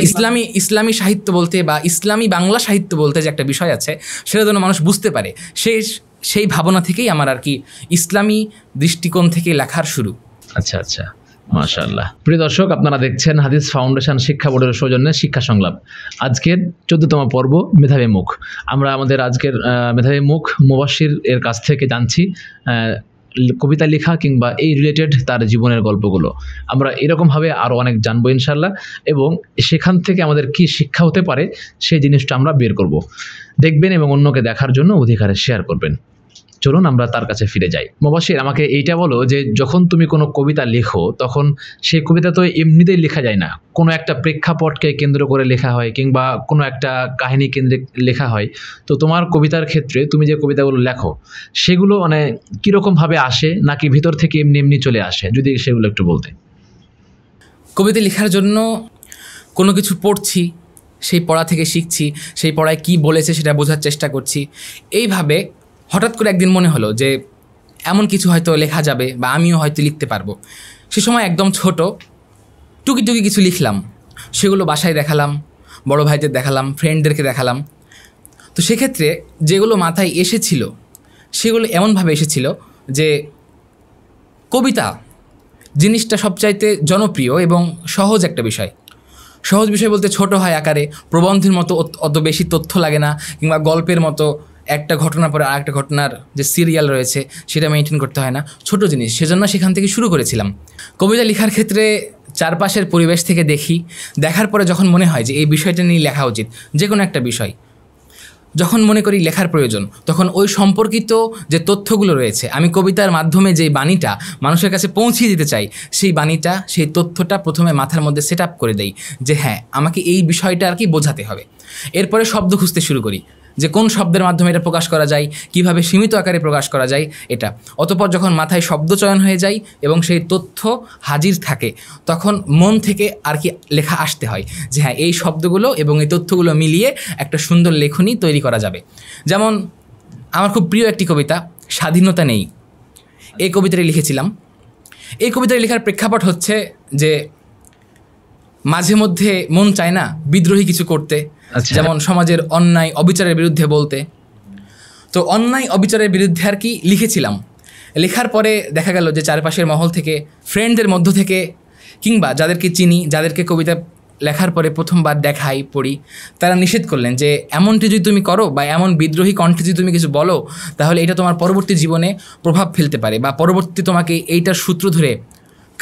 ইসলামী সাহিত্য বলতে বা ইসলামী বাংলা সাহিত্য বলতে যে একটা বিষয় আছে সেটা যেন মানুষ বুঝতে পারে, সেই ভাবনা থেকেই আমার আর কি ইসলামী দৃষ্টিকোণ থেকে লেখার শুরু। আচ্ছা আচ্ছা, মাশাআল্লাহ। প্রিয় দর্শক, আপনারা দেখছেন হাদিস ফাউন্ডেশন শিক্ষা বোর্ডের সৌজন্যে শিক্ষা সংলাপ। আজকের 14তম পর্ব, মেধাবী মুখ। আমরা আমাদের আজকের মেধাবী মুখ মুবাশশির এর কাছ থেকে জানছি কবিতা লেখা কিংবা এই রিলেটেড তার জীবনের গল্পগুলো। আমরা এরকমভাবে আরও অনেক জানবো ইনশাল্লাহ, এবং সেখান থেকে আমাদের কি শিক্ষা হতে পারে সেই জিনিসটা আমরা বের করব। দেখবেন এবং অন্যকে দেখার জন্য অধিকারে শেয়ার করবেন। চলুন আমরা তার কাছে ফিরে যাই। মুবাশশির, আমাকে এইটা বলো যে যখন তুমি কোনো কবিতা লেখো তখন সেই কবিতা তো এমনিতেই লেখা যায় না, কোনো একটা প্রেক্ষাপটকে কেন্দ্র করে লেখা হয় কিংবা কোনো একটা কাহিনী কেন্দ্রে লেখা হয়। তো তোমার কবিতার ক্ষেত্রে তুমি যে কবিতাগুলো লেখো সেগুলো মানে কীরকমভাবে আসে, নাকি ভিতর থেকে এমনি এমনি চলে আসে, যদি সেগুলো একটু বলতে। কবিতা লেখার জন্য কোনো কিছু পড়ছি, সেই পড়া থেকে শিখছি, সেই পড়ায় কি বলেছে সেটা বোঝার চেষ্টা করছি। এইভাবে হঠাৎ করে একদিন মনে হলো যে এমন কিছু হয়তো লেখা যাবে বা আমিও হয়তো লিখতে পারবো। সে সময় একদম ছোট টুকি কিছু লিখলাম, সেগুলো বাসায় দেখালাম, বড় ভাইদের দেখালাম, ফ্রেন্ডদেরকে দেখালাম। তো সেক্ষেত্রে যেগুলো মাথায় এসেছিল সেগুলো এমনভাবে এসেছিল যে কবিতা জিনিসটা সবচাইতে জনপ্রিয় এবং সহজ একটা বিষয়। সহজ বিষয় বলতে ছোট হয় আকারে, প্রবন্ধের মতো অত বেশি তথ্য লাগে না, কিংবা গল্পের মতো একটা ঘটনা পরে আরেকটা ঘটনার যে সিরিয়াল রয়েছে সেটা মেনটেন করতে হয় না, ছোট জিনিস। সেজন্য সেখান থেকে শুরু করেছিলাম। কবিতা লেখার ক্ষেত্রে চারপাশের পরিবেশ থেকে দেখার পরে যখন মনে হয় যে এই বিষয়টা নিয়ে লেখা উচিত, যে কোনো একটা বিষয় যখন মনে করি লেখার প্রয়োজন, তখন ওই সম্পর্কিত যে তথ্যগুলো রয়েছে, আমি কবিতার মাধ্যমে যে বাণীটা মানুষের কাছে পৌঁছিয়ে দিতে চাই, সেই বাণীটা, সেই তথ্যটা প্রথমে মাথার মধ্যে সেট আপ করে দেই যে হ্যাঁ, আমাকে এই বিষয়টা আর কি বোঝাতে হবে। এরপরে শব্দ খুঁজতে শুরু করি যে কোন শব্দের মাধ্যমে এটা প্রকাশ করা যায়, কিভাবে সীমিত আকারে প্রকাশ করা যায় এটা। অতঃপর যখন মাথায় শব্দ চয়ন হয়ে যায় এবং সেই তথ্য হাজির থাকে, তখন মন থেকে আর কি লেখা আসতে হয় যে হ্যাঁ, এই শব্দগুলো এবং এই তথ্যগুলো মিলিয়ে একটা সুন্দর লেখনী তৈরি করা যাবে। যেমন আমার খুব প্রিয় একটি কবিতা, স্বাধীনতা নেই, এই কবিতাটি লিখেছিলাম। এই কবিতাটি লেখার প্রেক্ষাপট হচ্ছে যে মাঝে মধ্যে মন চায় না বিদ্রোহী কিছু করতে, যেমন সমাজের অন্যায় অবিচারের বিরুদ্ধে বলতে। তো অন্যায় অবিচারের বিরুদ্ধে আর কি লিখেছিলাম। লেখার পরে দেখা গেল যে চারপাশের মহল থেকে, ফ্রেন্ডদের মধ্য থেকে, কিংবা যাদেরকে চিনি, যাদেরকে কবিতা লেখার পরে প্রথমবার দেখাই, পড়ি, তারা নিষেধ করলেন যে এমনটি যদি তুমি করো বা এমন বিদ্রোহী কণ্ঠে যদি তুমি কিছু বলো, তাহলে এটা তোমার পরবর্তী জীবনে প্রভাব ফেলতে পারে বা পরবর্তী তোমাকে এইটার সূত্র ধরে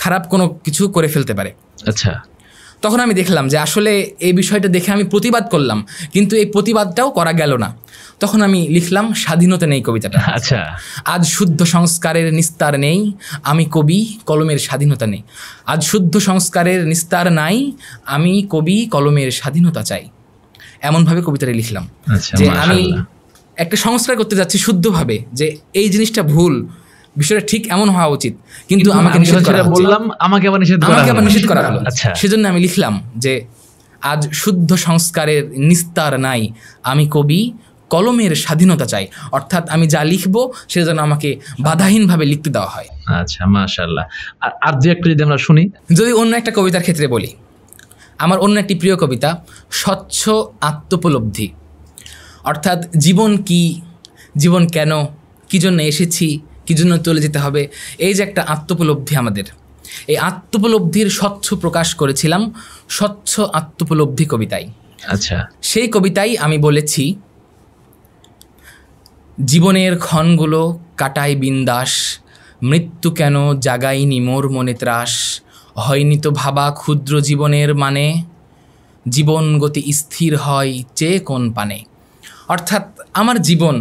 খারাপ কোনো কিছু করে ফেলতে পারে। আচ্ছা, তখন আমি দেখলাম যে আসলে এই বিষয়টা দেখে আমি প্রতিবাদ করলাম, কিন্তু এই প্রতিবাদটাও করা গেল না। তখন আমি লিখলাম স্বাধীনতা নেই কবিতাটা। আচ্ছা, আজ শুদ্ধ সংস্কারের নিস্তার নেই, আমি কবি কলমের স্বাধীনতা নেই। আজ শুদ্ধ সংস্কারের নিস্তার নাই, আমি কবি কলমের স্বাধীনতা চাই। এমনভাবে কবিতাটা লিখলাম যে আমি একটা সংস্কার করতে যাচ্ছি শুদ্ধভাবে, যে এই জিনিসটা ভুল, বিষয়টা ঠিক এমন হওয়া উচিত, কিন্তু আমাকে নিষেধ করা বললাম, আমাকে আবার নিষেধ করা হলো। সেজন্য আমি লিখলাম যে আজ শুদ্ধ সংস্কারের নিস্তার নাই, আমি কবি কলমের স্বাধীনতা চাই। অর্থাৎ আমি যা লিখবো সেটা যেন আমাকে বাধাহীনভাবে লিখতে দেওয়া হয়। আচ্ছা, মাশাআল্লাহ। আর দু একটা যদি আমরা শুনি। যদি অন্য একটা কবিতার ক্ষেত্রে বলি, আমার অন্য একটি প্রিয় কবিতা স্বচ্ছ আত্মোপলব্ধি। অর্থাৎ জীবন কি, জীবন কেন, কী জন্য এসেছি, কী জন্য চলে যেতে হবে, এই যে একটা আত্মোপলব্ধি আমাদের, এই আত্মোপলব্ধির স্বচ্ছ প্রকাশ করেছিলাম স্বচ্ছ আত্মোপলব্ধি কবিতায়। আচ্ছা, সেই কবিতায় আমি বলেছি, জীবনের ক্ষণগুলো কাটায় বিন্দাস, মৃত্যু কেন জাগাইনি মোর মনে ত্রাস, হয়নি তো ভাবা ক্ষুদ্র জীবনের মানে, জীবন গতি স্থির হয় চেয়ে কোন পানে। অর্থাৎ আমার জীবন,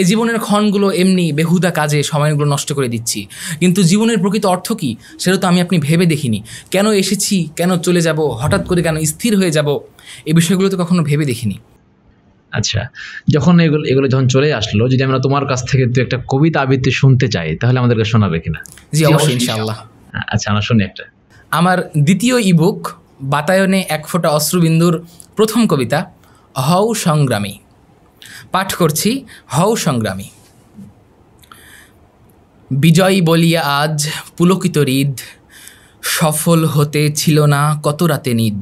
এই জীবনের ক্ষণগুলো এমনি বেহুদা কাজে সময়গুলো নষ্ট করে দিচ্ছি, কিন্তু জীবনের প্রকৃত অর্থ কী সেটা তো আপনি ভেবে দেখিনি। কেন এসেছি, কেন চলে যাব, হঠাৎ করে কেন স্থির হয়ে যাব, এই বিষয়গুলো তো কখনো ভেবে দেখিনি। আচ্ছা, যখন এগুলো যখন চলে আসলো, যদি আমরা তোমার কাছ থেকে দু একটা কবিতা আবৃত্তি শুনতে চাই, তাহলে আমাদেরকে শোনাবে কিনা? জি অবশ্যই, ইনশাআল্লাহ। আচ্ছা, আমরা শুনি একটা। আমার দ্বিতীয় ইবুক বাতায়নে এক ফোঁটা অশ্রুবিন্দুর প্রথম কবিতা হও সংগ্রামী। পাঠ করছি, হও সংগ্রামী। বিজয় বলিয়া আজ পুলকিত হৃদ, সফল হতে ছিল না কত রাতে নিদ,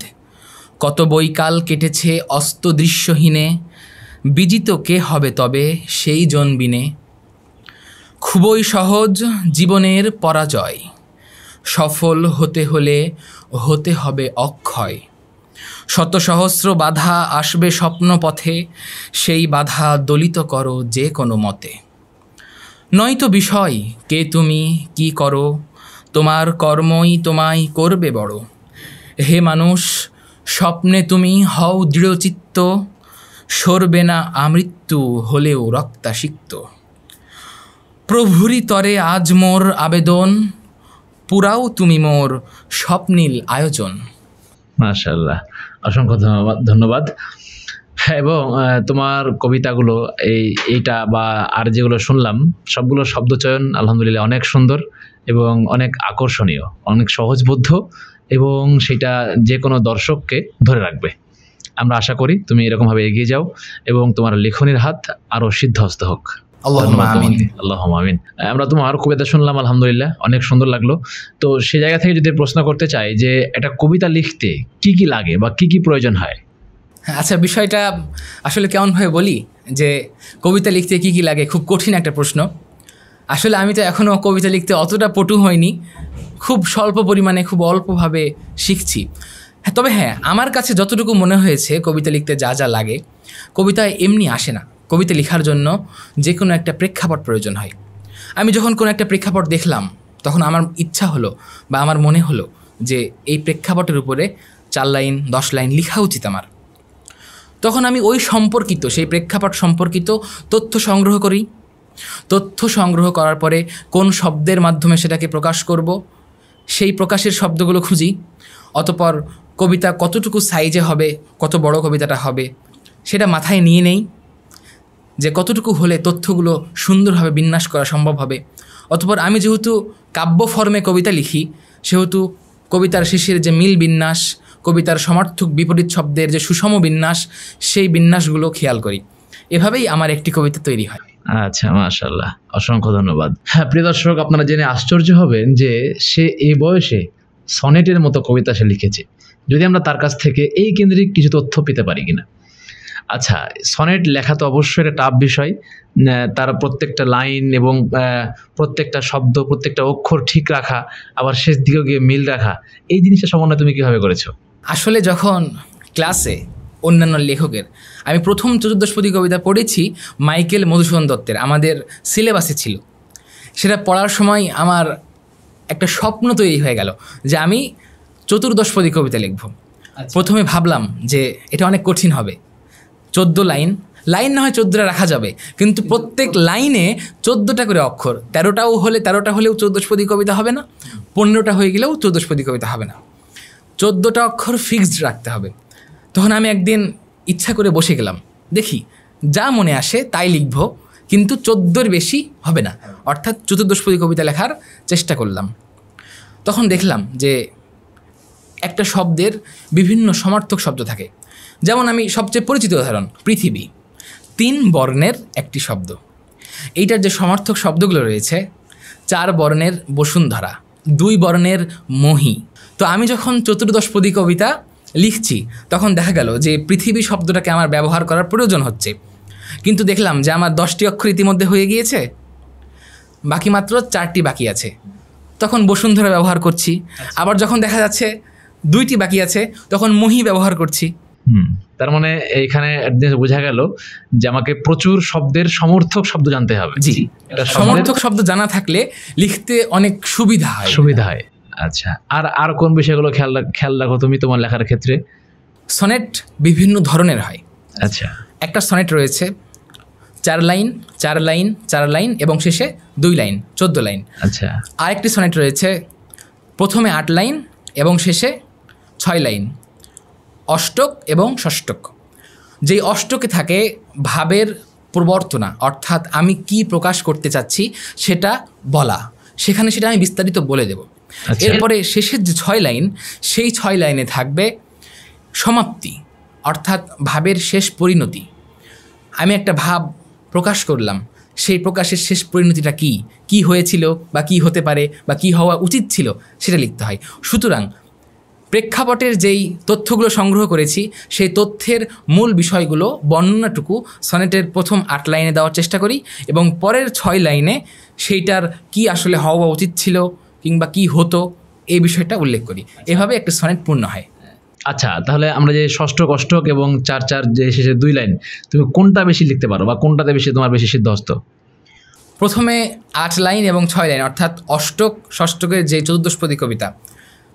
কত বৈকাল কেটেছে অস্ত দৃশ্যহীনে, বিজিত কে হবে তবে সেই জনবিনে। খুবই সহজ জীবনের পরাজয়, সফল হতে হলে হতে হবে অক্ষয়। শত সহস্র বাধা আসবে স্বপ্নপথে, সেই বাধা দলিত করো যে কোনো মতে। নয়তো বিষয় কে তুমি কি করো, তোমার কর্মই তোমায় করবে বড়। হে মানুষ, স্বপ্নে তুমি হও দৃঢ়চিত্ত, সরবে না আমৃত্যু হলেও রক্তাসিক্ত। প্রভুরই তরে আজ মোর আবেদন, পুরাও তুমি মোর স্বপ্নীল আয়োজন। মাশাআল্লাহ, অসংখ্য ধন্যবাদ। হ্যাঁ, এবং তোমার কবিতাগুলো এইটা বা আর যেগুলো শুনলাম, সবগুলো শব্দচয়ন আলহামদুলিল্লাহ অনেক সুন্দর এবং অনেক আকর্ষণীয়, অনেক সহজবোধ্য, এবং সেটা যে কোনো দর্শককে ধরে রাখবে। আমরা আশা করি তুমি এরকমভাবে এগিয়ে যাও এবং তোমার লেখনীর হাত আরও সিদ্ধহস্ত হোক। আল্লাহুম্মা আমিন। আল্লাহুম্মা আমিন। আমরা তোমার কবিতা শুনলাম, আলহামদুলিল্লাহ অনেক সুন্দর লাগলো। তো সেই জায়গা থেকে যদি প্রশ্ন করতে চাই যে একটা কবিতা লিখতে কি কি লাগে বা কি কি প্রয়োজন হয়? আচ্ছা, বিষয়টা আসলে কেমনভাবে বলি যে কবিতা লিখতে কি কি লাগে, খুব কঠিন একটা প্রশ্ন। আসলে আমি তো এখনও কবিতা লিখতে অতটা পটু হয়নি, খুব স্বল্প পরিমাণে, খুব অল্পভাবে শিখছি। তবে হ্যাঁ, আমার কাছে যতটুকু মনে হয়েছে কবিতা লিখতে যা যা লাগে, কবিতা এমনি আসে না। কবিতা লেখার জন্য যে কোনো একটা প্রেক্ষাপট প্রয়োজন হয়। আমি যখন কোনো একটা প্রেক্ষাপট দেখলাম, তখন আমার ইচ্ছা হলো বা আমার মনে হলো যে এই প্রেক্ষাপটের উপরে 4 লাইন 10 লাইন লেখা উচিত আমার। তখন আমি ওই সম্পর্কিত, সেই প্রেক্ষাপট সম্পর্কিত তথ্য সংগ্রহ করি। তথ্য সংগ্রহ করার পরে কোন শব্দের মাধ্যমে সেটাকে প্রকাশ করব, সেই প্রকাশের শব্দগুলো খুঁজি। অতঃপর কবিতা কতটুকু সাইজে হবে, কত বড় কবিতাটা হবে, সেটা মাথায় নিয়ে নেই যে কতটুকু হলে তথ্যগুলো সুন্দরভাবে বিন্যাস করা সম্ভব হবে। অতঃপর আমি যেহেতু কাব্য ফর্মে কবিতা লিখি, সেহেতু কবিতার শেষের যে মিল বিন্যাস, কবিতার সমার্থক বিপরীত শব্দের যে সুষম বিন্যাস, সেই বিন্যাসগুলো খেয়াল করি। এভাবেই আমার একটি কবিতা তৈরি হয়। আচ্ছা, মাশাআল্লাহ, অসংখ্য ধন্যবাদ। হ্যাঁ, প্রিয় দর্শক, আপনারা জেনে আশ্চর্য হবেন যে সে এই বয়সে সনেটের মতো কবিতা সে লিখেছে। যদি আমরা তার কাছ থেকে এই কেন্দ্রিক কিছু তথ্য পেতে পারি কিনা। আচ্ছা, সনেট লেখা তো অবশ্যই একটা টাফ বিষয়। তার প্রত্যেকটা লাইন এবং প্রত্যেকটা শব্দ, প্রত্যেকটা অক্ষর ঠিক রাখা, আবার শেষ দিকে গিয়ে মিল রাখা, এই জিনিসটা সমন্বয় তুমি কীভাবে করেছো? আসলে যখন ক্লাসে অন্যান্য লেখকের, আমি প্রথম চতুর্দশপদী কবিতা পড়েছি মাইকেল মধুসূদন দত্তের, আমাদের সিলেবাসে ছিল। সেটা পড়ার সময় আমার একটা স্বপ্ন তৈরি হয়ে গেল যে আমি চতুর্দশপদী কবিতা লিখব। প্রথমে ভাবলাম যে এটা অনেক কঠিন হবে, 14 লাইন না হয় 14টা রাখা যাবে, কিন্তু প্রত্যেক লাইনে 14টা করে অক্ষর, 13টা হলেও চতুর্দশপদী কবিতা হবে না, 15টা হয়ে গেলেও চতুর্দশপদী কবিতা হবে না, 14টা অক্ষর ফিক্সড রাখতে হবে। তখন আমি একদিন ইচ্ছা করে বসে গেলাম, দেখি যা মনে আসে তাই লিখব, কিন্তু 14র বেশি হবে না, অর্থাৎ চতুর্দশপদী কবিতা লেখার চেষ্টা করলাম। তখন দেখলাম যে একটা শব্দের বিভিন্ন সমার্থক শব্দ থাকে। যেমন আমি সবচেয়ে পরিচিত উদাহরণ পৃথিবী, 3 বর্ণের একটি শব্দ। এইটার যে সমার্থক শব্দগুলো রয়েছে, 4 বর্ণের বসুন্ধরা, 2 বর্ণের মহি। তো আমি যখন চতুর্দশপদী কবিতা লিখছি, তখন দেখা গেল যে পৃথিবী শব্দটাকে আমার ব্যবহার করার প্রয়োজন হচ্ছে, কিন্তু দেখলাম যে আমার 10টি অক্ষর ইতিমধ্যে হয়ে গিয়েছে, বাকি মাত্র 4টি বাকি আছে, তখন বসুন্ধরা ব্যবহার করছি। আবার যখন দেখা যাচ্ছে 2টি বাকি আছে, তখন মহি ব্যবহার করছি। তার মানে এইখানে বোঝা গেল যে আমাকে প্রচুর শব্দের সমর্থক শব্দ জানতে হবে। জি, সমর্থক শব্দ জানা থাকলে লিখতে অনেক সুবিধা হয়। আচ্ছা, আর কোন বিষয়গুলো খেয়াল রাখো তুমি তোমার লেখার ক্ষেত্রে? সনেট বিভিন্ন ধরনের হয়। আচ্ছা, একটা সনেট রয়েছে 4 লাইন 4 লাইন 4 লাইন এবং শেষে 2 লাইন, 14 লাইন। আচ্ছা, আরেকটি সনেট রয়েছে প্রথমে 8 লাইন এবং শেষে 6 লাইন, অষ্টক এবং ষষ্ঠক। যেই অষ্টকে থাকে ভাবের প্রবর্তনা, অর্থাৎ আমি কি প্রকাশ করতে চাচ্ছি সেটা বলা, সেখানে সেটা আমি বিস্তারিত বলে দেব। এরপরে শেষের যে 6 লাইন, সেই 6 লাইনে থাকবে সমাপ্তি, অর্থাৎ ভাবের শেষ পরিণতি। আমি একটা ভাব প্রকাশ করলাম, সেই প্রকাশের শেষ পরিণতিটা কি হয়েছিল বা কি হতে পারে বা কি হওয়া উচিত ছিল সেটা লিখতে হয়। সুতরাং প্রেক্ষাপটের যেই তথ্যগুলো সংগ্রহ করেছি সেই তথ্যের মূল বিষয়গুলো বর্ণনাটুকু সনেটের প্রথম 8 লাইনে দেওয়ার চেষ্টা করি এবং পরের 6 লাইনে সেইটার কি আসলে হওয়া উচিত ছিল কিংবা কি হতো এই বিষয়টা উল্লেখ করি। এভাবে একটা সনেট পূর্ণ হয়। আচ্ছা, তাহলে আমরা যে ষষ্ঠক অষ্টক এবং 4 যে শেষে 2 লাইন, তুমি কোনটা বেশি লিখতে পারো বা কোনটাতে বেশি তোমার বেশি সিদ্ধহস্ত? প্রথমে 8 লাইন এবং 6 লাইন, অর্থাৎ অষ্টক ষষ্ঠকের যে চতুর্দশপদী কবিতা,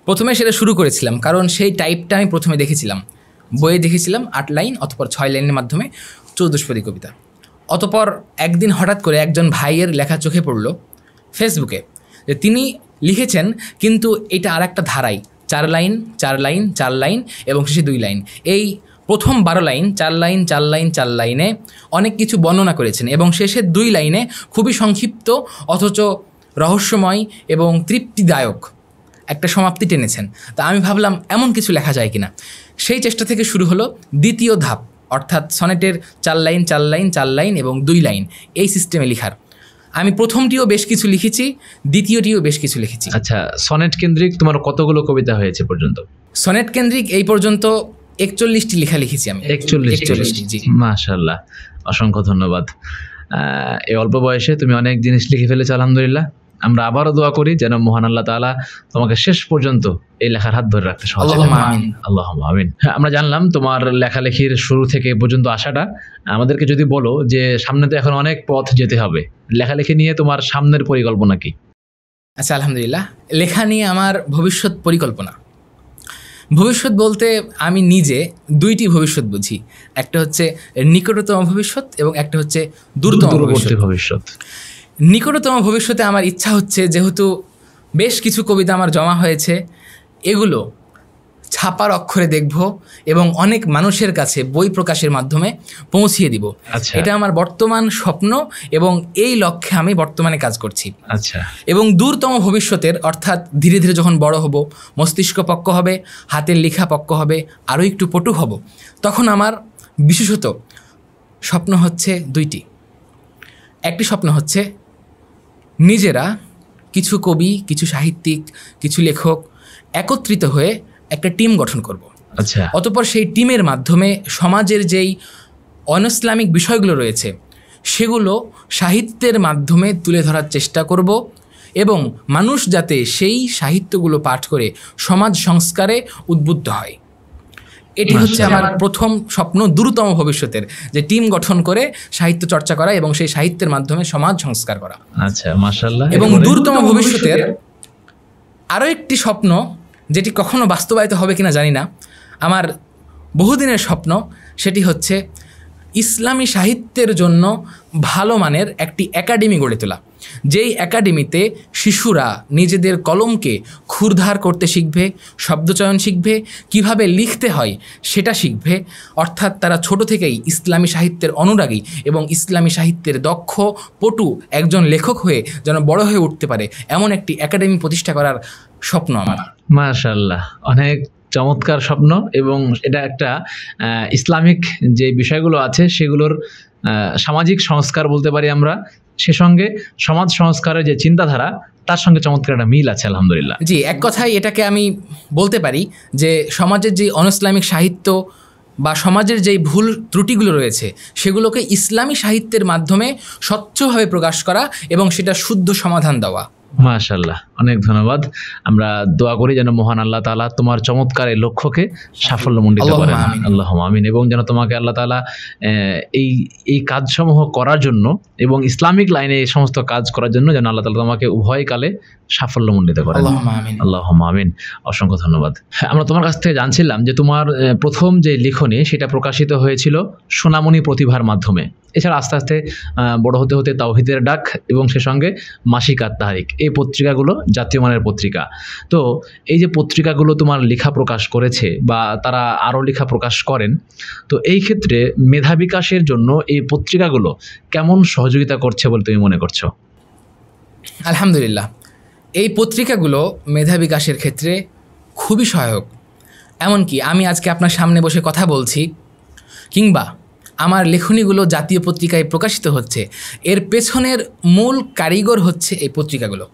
প্রথমে সেটা শুরু করেছিলাম কারণ সেই টাইপটা আমি প্রথমে দেখেছিলাম, বইয়ে দেখেছিলাম 8 লাইন অতপর 6 লাইনের মাধ্যমে চতুর্দশপদী কবিতা। অতপর একদিন হঠাৎ করে একজন ভাইয়ের লেখা চোখে পড়ল ফেসবুকে, যে তিনি লিখেছেন কিন্তু এটা আর একটা ধারায় 4 লাইন 4 লাইন 4 লাইন এবং শেষে 2 লাইন। এই প্রথম 12 লাইন 4 লাইন 4 লাইন 4 লাইনে অনেক কিছু বর্ণনা করেছেন এবং শেষের 2 লাইনে খুবই সংক্ষিপ্ত অথচ রহস্যময় এবং তৃপ্তিদায়ক একটা সমাপ্তি টেনেছেন। তা আমি ভাবলাম এমন কিছু লেখা যায় কিনা। সেই চেষ্টা থেকে শুরু হলো দ্বিতীয় ধাপ, অর্থাৎ সনেটের 4 লাইন 4 লাইন 4 লাইন এবং 2 লাইন এই সিস্টেমে লেখার। আমি প্রথমটিও বেশ কিছু লিখেছি, দ্বিতীয়টিও বেশ কিছু লিখেছি। আচ্ছা, সনেট কেন্দ্রিক তোমার কতগুলো কবিতা হয়েছে পর্যন্ত? সনেট কেন্দ্রিক এই পর্যন্ত 41টি লেখা লিখেছি আমি। 41টি, জি, মাশাআল্লাহ, অসংখ্য ধন্যবাদ। এই অল্প বয়সে তুমি অনেক জিনিস লিখে ফেলেছো, আলহামদুলিল্লাহ। আমরা আবারও দোয়া করি যেন মহান আল্লাহ তাআলা তোমাকে শেষ পর্যন্ত এই লেখার হাত ধরে রাখতে সহজ করেন। আল্লাহুম্মা আমিন। হ্যাঁ, আমরা জানলাম তোমার লেখালেখির শুরু থেকে পর্যন্ত আসাটা। আমাদেরকে যদি বলো যে সামনে তো এখন অনেক পথ যেতে হবে, লেখালেখি নিয়ে তোমার সামনের পরিকল্পনা কি? আচ্ছা, আলহামদুলিল্লাহ, লেখা নিয়ে আমার ভবিষ্যৎ পরিকল্পনা, ভবিষ্যৎ বলতে আমি নিজে 2টি ভবিষ্যৎ বুঝি। একটা হচ্ছে নিকটতম ভবিষ্যৎ এবং একটা হচ্ছে দূরতম ভবিষ্যৎ। নিকটতম ভবিষ্যতে আমার ইচ্ছা হচ্ছে, যেহেতু বেশ কিছু কবিতা আমার জমা হয়েছে, এগুলো ছাপার অক্ষরে দেখব এবং অনেক মানুষের কাছে বই প্রকাশের মাধ্যমে পৌঁছিয়ে দিব। এটা আমার বর্তমান স্বপ্ন এবং এই লক্ষ্যে আমি বর্তমানে কাজ করছি। আচ্ছা, এবং দূরতম ভবিষ্যতের, অর্থাৎ ধীরে ধীরে যখন বড় হব, মস্তিষ্ক পক্ক হবে, হাতের লেখা পক্ক হবে, আরও একটু পটু হব, তখন আমার বিশেষত স্বপ্ন হচ্ছে 2টি। একটি স্বপ্ন হচ্ছে নিজেরা কিছু কবি, কিছু সাহিত্যিক, কিছু লেখক একত্রিত হয়ে একটা টিম গঠন করব। আচ্ছা, অতঃপর সেই টিমের মাধ্যমে সমাজের যেই অনইসলামিক বিষয়গুলো রয়েছে সেগুলো সাহিত্যের মাধ্যমে তুলে ধরার চেষ্টা করব এবং মানুষ যাতে সেই সাহিত্যগুলো পাঠ করে সমাজ সংস্কারে উদ্বুদ্ধ হয়। এটি হচ্ছে আমার প্রথম স্বপ্ন দূরতম ভবিষ্যতের, যে টিম গঠন করে সাহিত্য চর্চা করা এবং সেই সাহিত্যের মাধ্যমে সমাজ সংস্কার করা। আচ্ছা, মাশাআল্লাহ। এবং দূরতম ভবিষ্যতের আরও একটি স্বপ্ন, যেটি কখনো বাস্তবায়িত হবে কিনা জানি না, আমার বহুদিনের স্বপ্ন, সেটি হচ্ছে ইসলামী সাহিত্যের জন্য ভালো মানের একটি একাডেমি গড়ে তোলা, যেই একাডেমিতে শিশুরা নিজেদের কলমকে ক্ষুরধার করতে শিখবে, শব্দচয়ন শিখবে, কিভাবে লিখতে হয় সেটা শিখবে, অর্থাৎ তারা ছোট থেকেই ইসলামী সাহিত্যের অনুরাগী এবং ইসলামী সাহিত্যের দক্ষ পটু একজন লেখক হয়ে যেন বড় হয়ে উঠতে পারে, এমন একটি একাডেমি প্রতিষ্ঠা করার স্বপ্ন আমার। মাশাআল্লাহ, অনেক চমৎকার স্বপ্ন এবং এটা একটা ইসলামিক যে বিষয়গুলো আছে সেগুলোর সামাজিক সংস্কার বলতে পারি আমরা, সে সঙ্গে সমাজ সংস্কারের যে চিন্তাধারা তার সঙ্গে চমৎকার একটা মিল আছে, আলহামদুলিল্লাহ। জি, এক কথায় এটাকে আমি বলতে পারি যে সমাজের যে অনইসলামিক সাহিত্য বা সমাজের যেই ভুল ত্রুটিগুলো রয়েছে সেগুলোকে ইসলামী সাহিত্যের মাধ্যমে স্বচ্ছভাবে প্রকাশ করা এবং সেটা শুদ্ধ সমাধান দেওয়া। মাশাআল্লাহ, অনেক ধন্যবাদ। আমরা দোয়া করি যেন মহান আল্লাহ তাআলা তোমার চমৎকার এই লক্ষ্যকে সাফল্যমণ্ডিত করেন, আল্লাহুম্মা আমিন। এবং যেন তোমাকে আল্লাহ তাআলা এই কাজসমূহ করার জন্য এবং ইসলামিক লাইনে এই সমস্ত কাজ করার জন্য যেন আল্লাহ তাআলা তোমাকে উভয় কালে সাফল্যমণ্ডিত করেন, আল্লাহুম্মা আমিন। অসংখ্য ধন্যবাদ। আমরা তোমার কাছ থেকে জানছিলাম যে তোমার প্রথম যে লিখনী সেটা প্রকাশিত হয়েছিল সোনামণি প্রতিভার মাধ্যমে। এছাড়া আস্তে আস্তে বড় হতে হতে তাওহীদের ডাক এবং সে সঙ্গে মাসিক আত-তাহরিক, এই পত্রিকাগুলো জাতীয় মানের পত্রিকা। তো এই যে পত্রিকাগুলো তোমার লেখা প্রকাশ করেছে বা তারা আরও লেখা প্রকাশ করেন, তো এই ক্ষেত্রে মেধা বিকাশের জন্য এই পত্রিকাগুলো কেমন সহযোগিতা করছে বলে তুমি মনে করছো? আলহামদুলিল্লাহ, এই পত্রিকাগুলো মেধা বিকাশের ক্ষেত্রে খুবই সহায়ক। এমনকি আমি আজকে আপনার সামনে বসে কথা বলছি কিংবা আমার লেখনীগুলো জাতীয় পত্রিকায় প্রকাশিত হচ্ছে, এর পেছনের মূল কারিগর হচ্ছে এই পত্রিকাগুলো।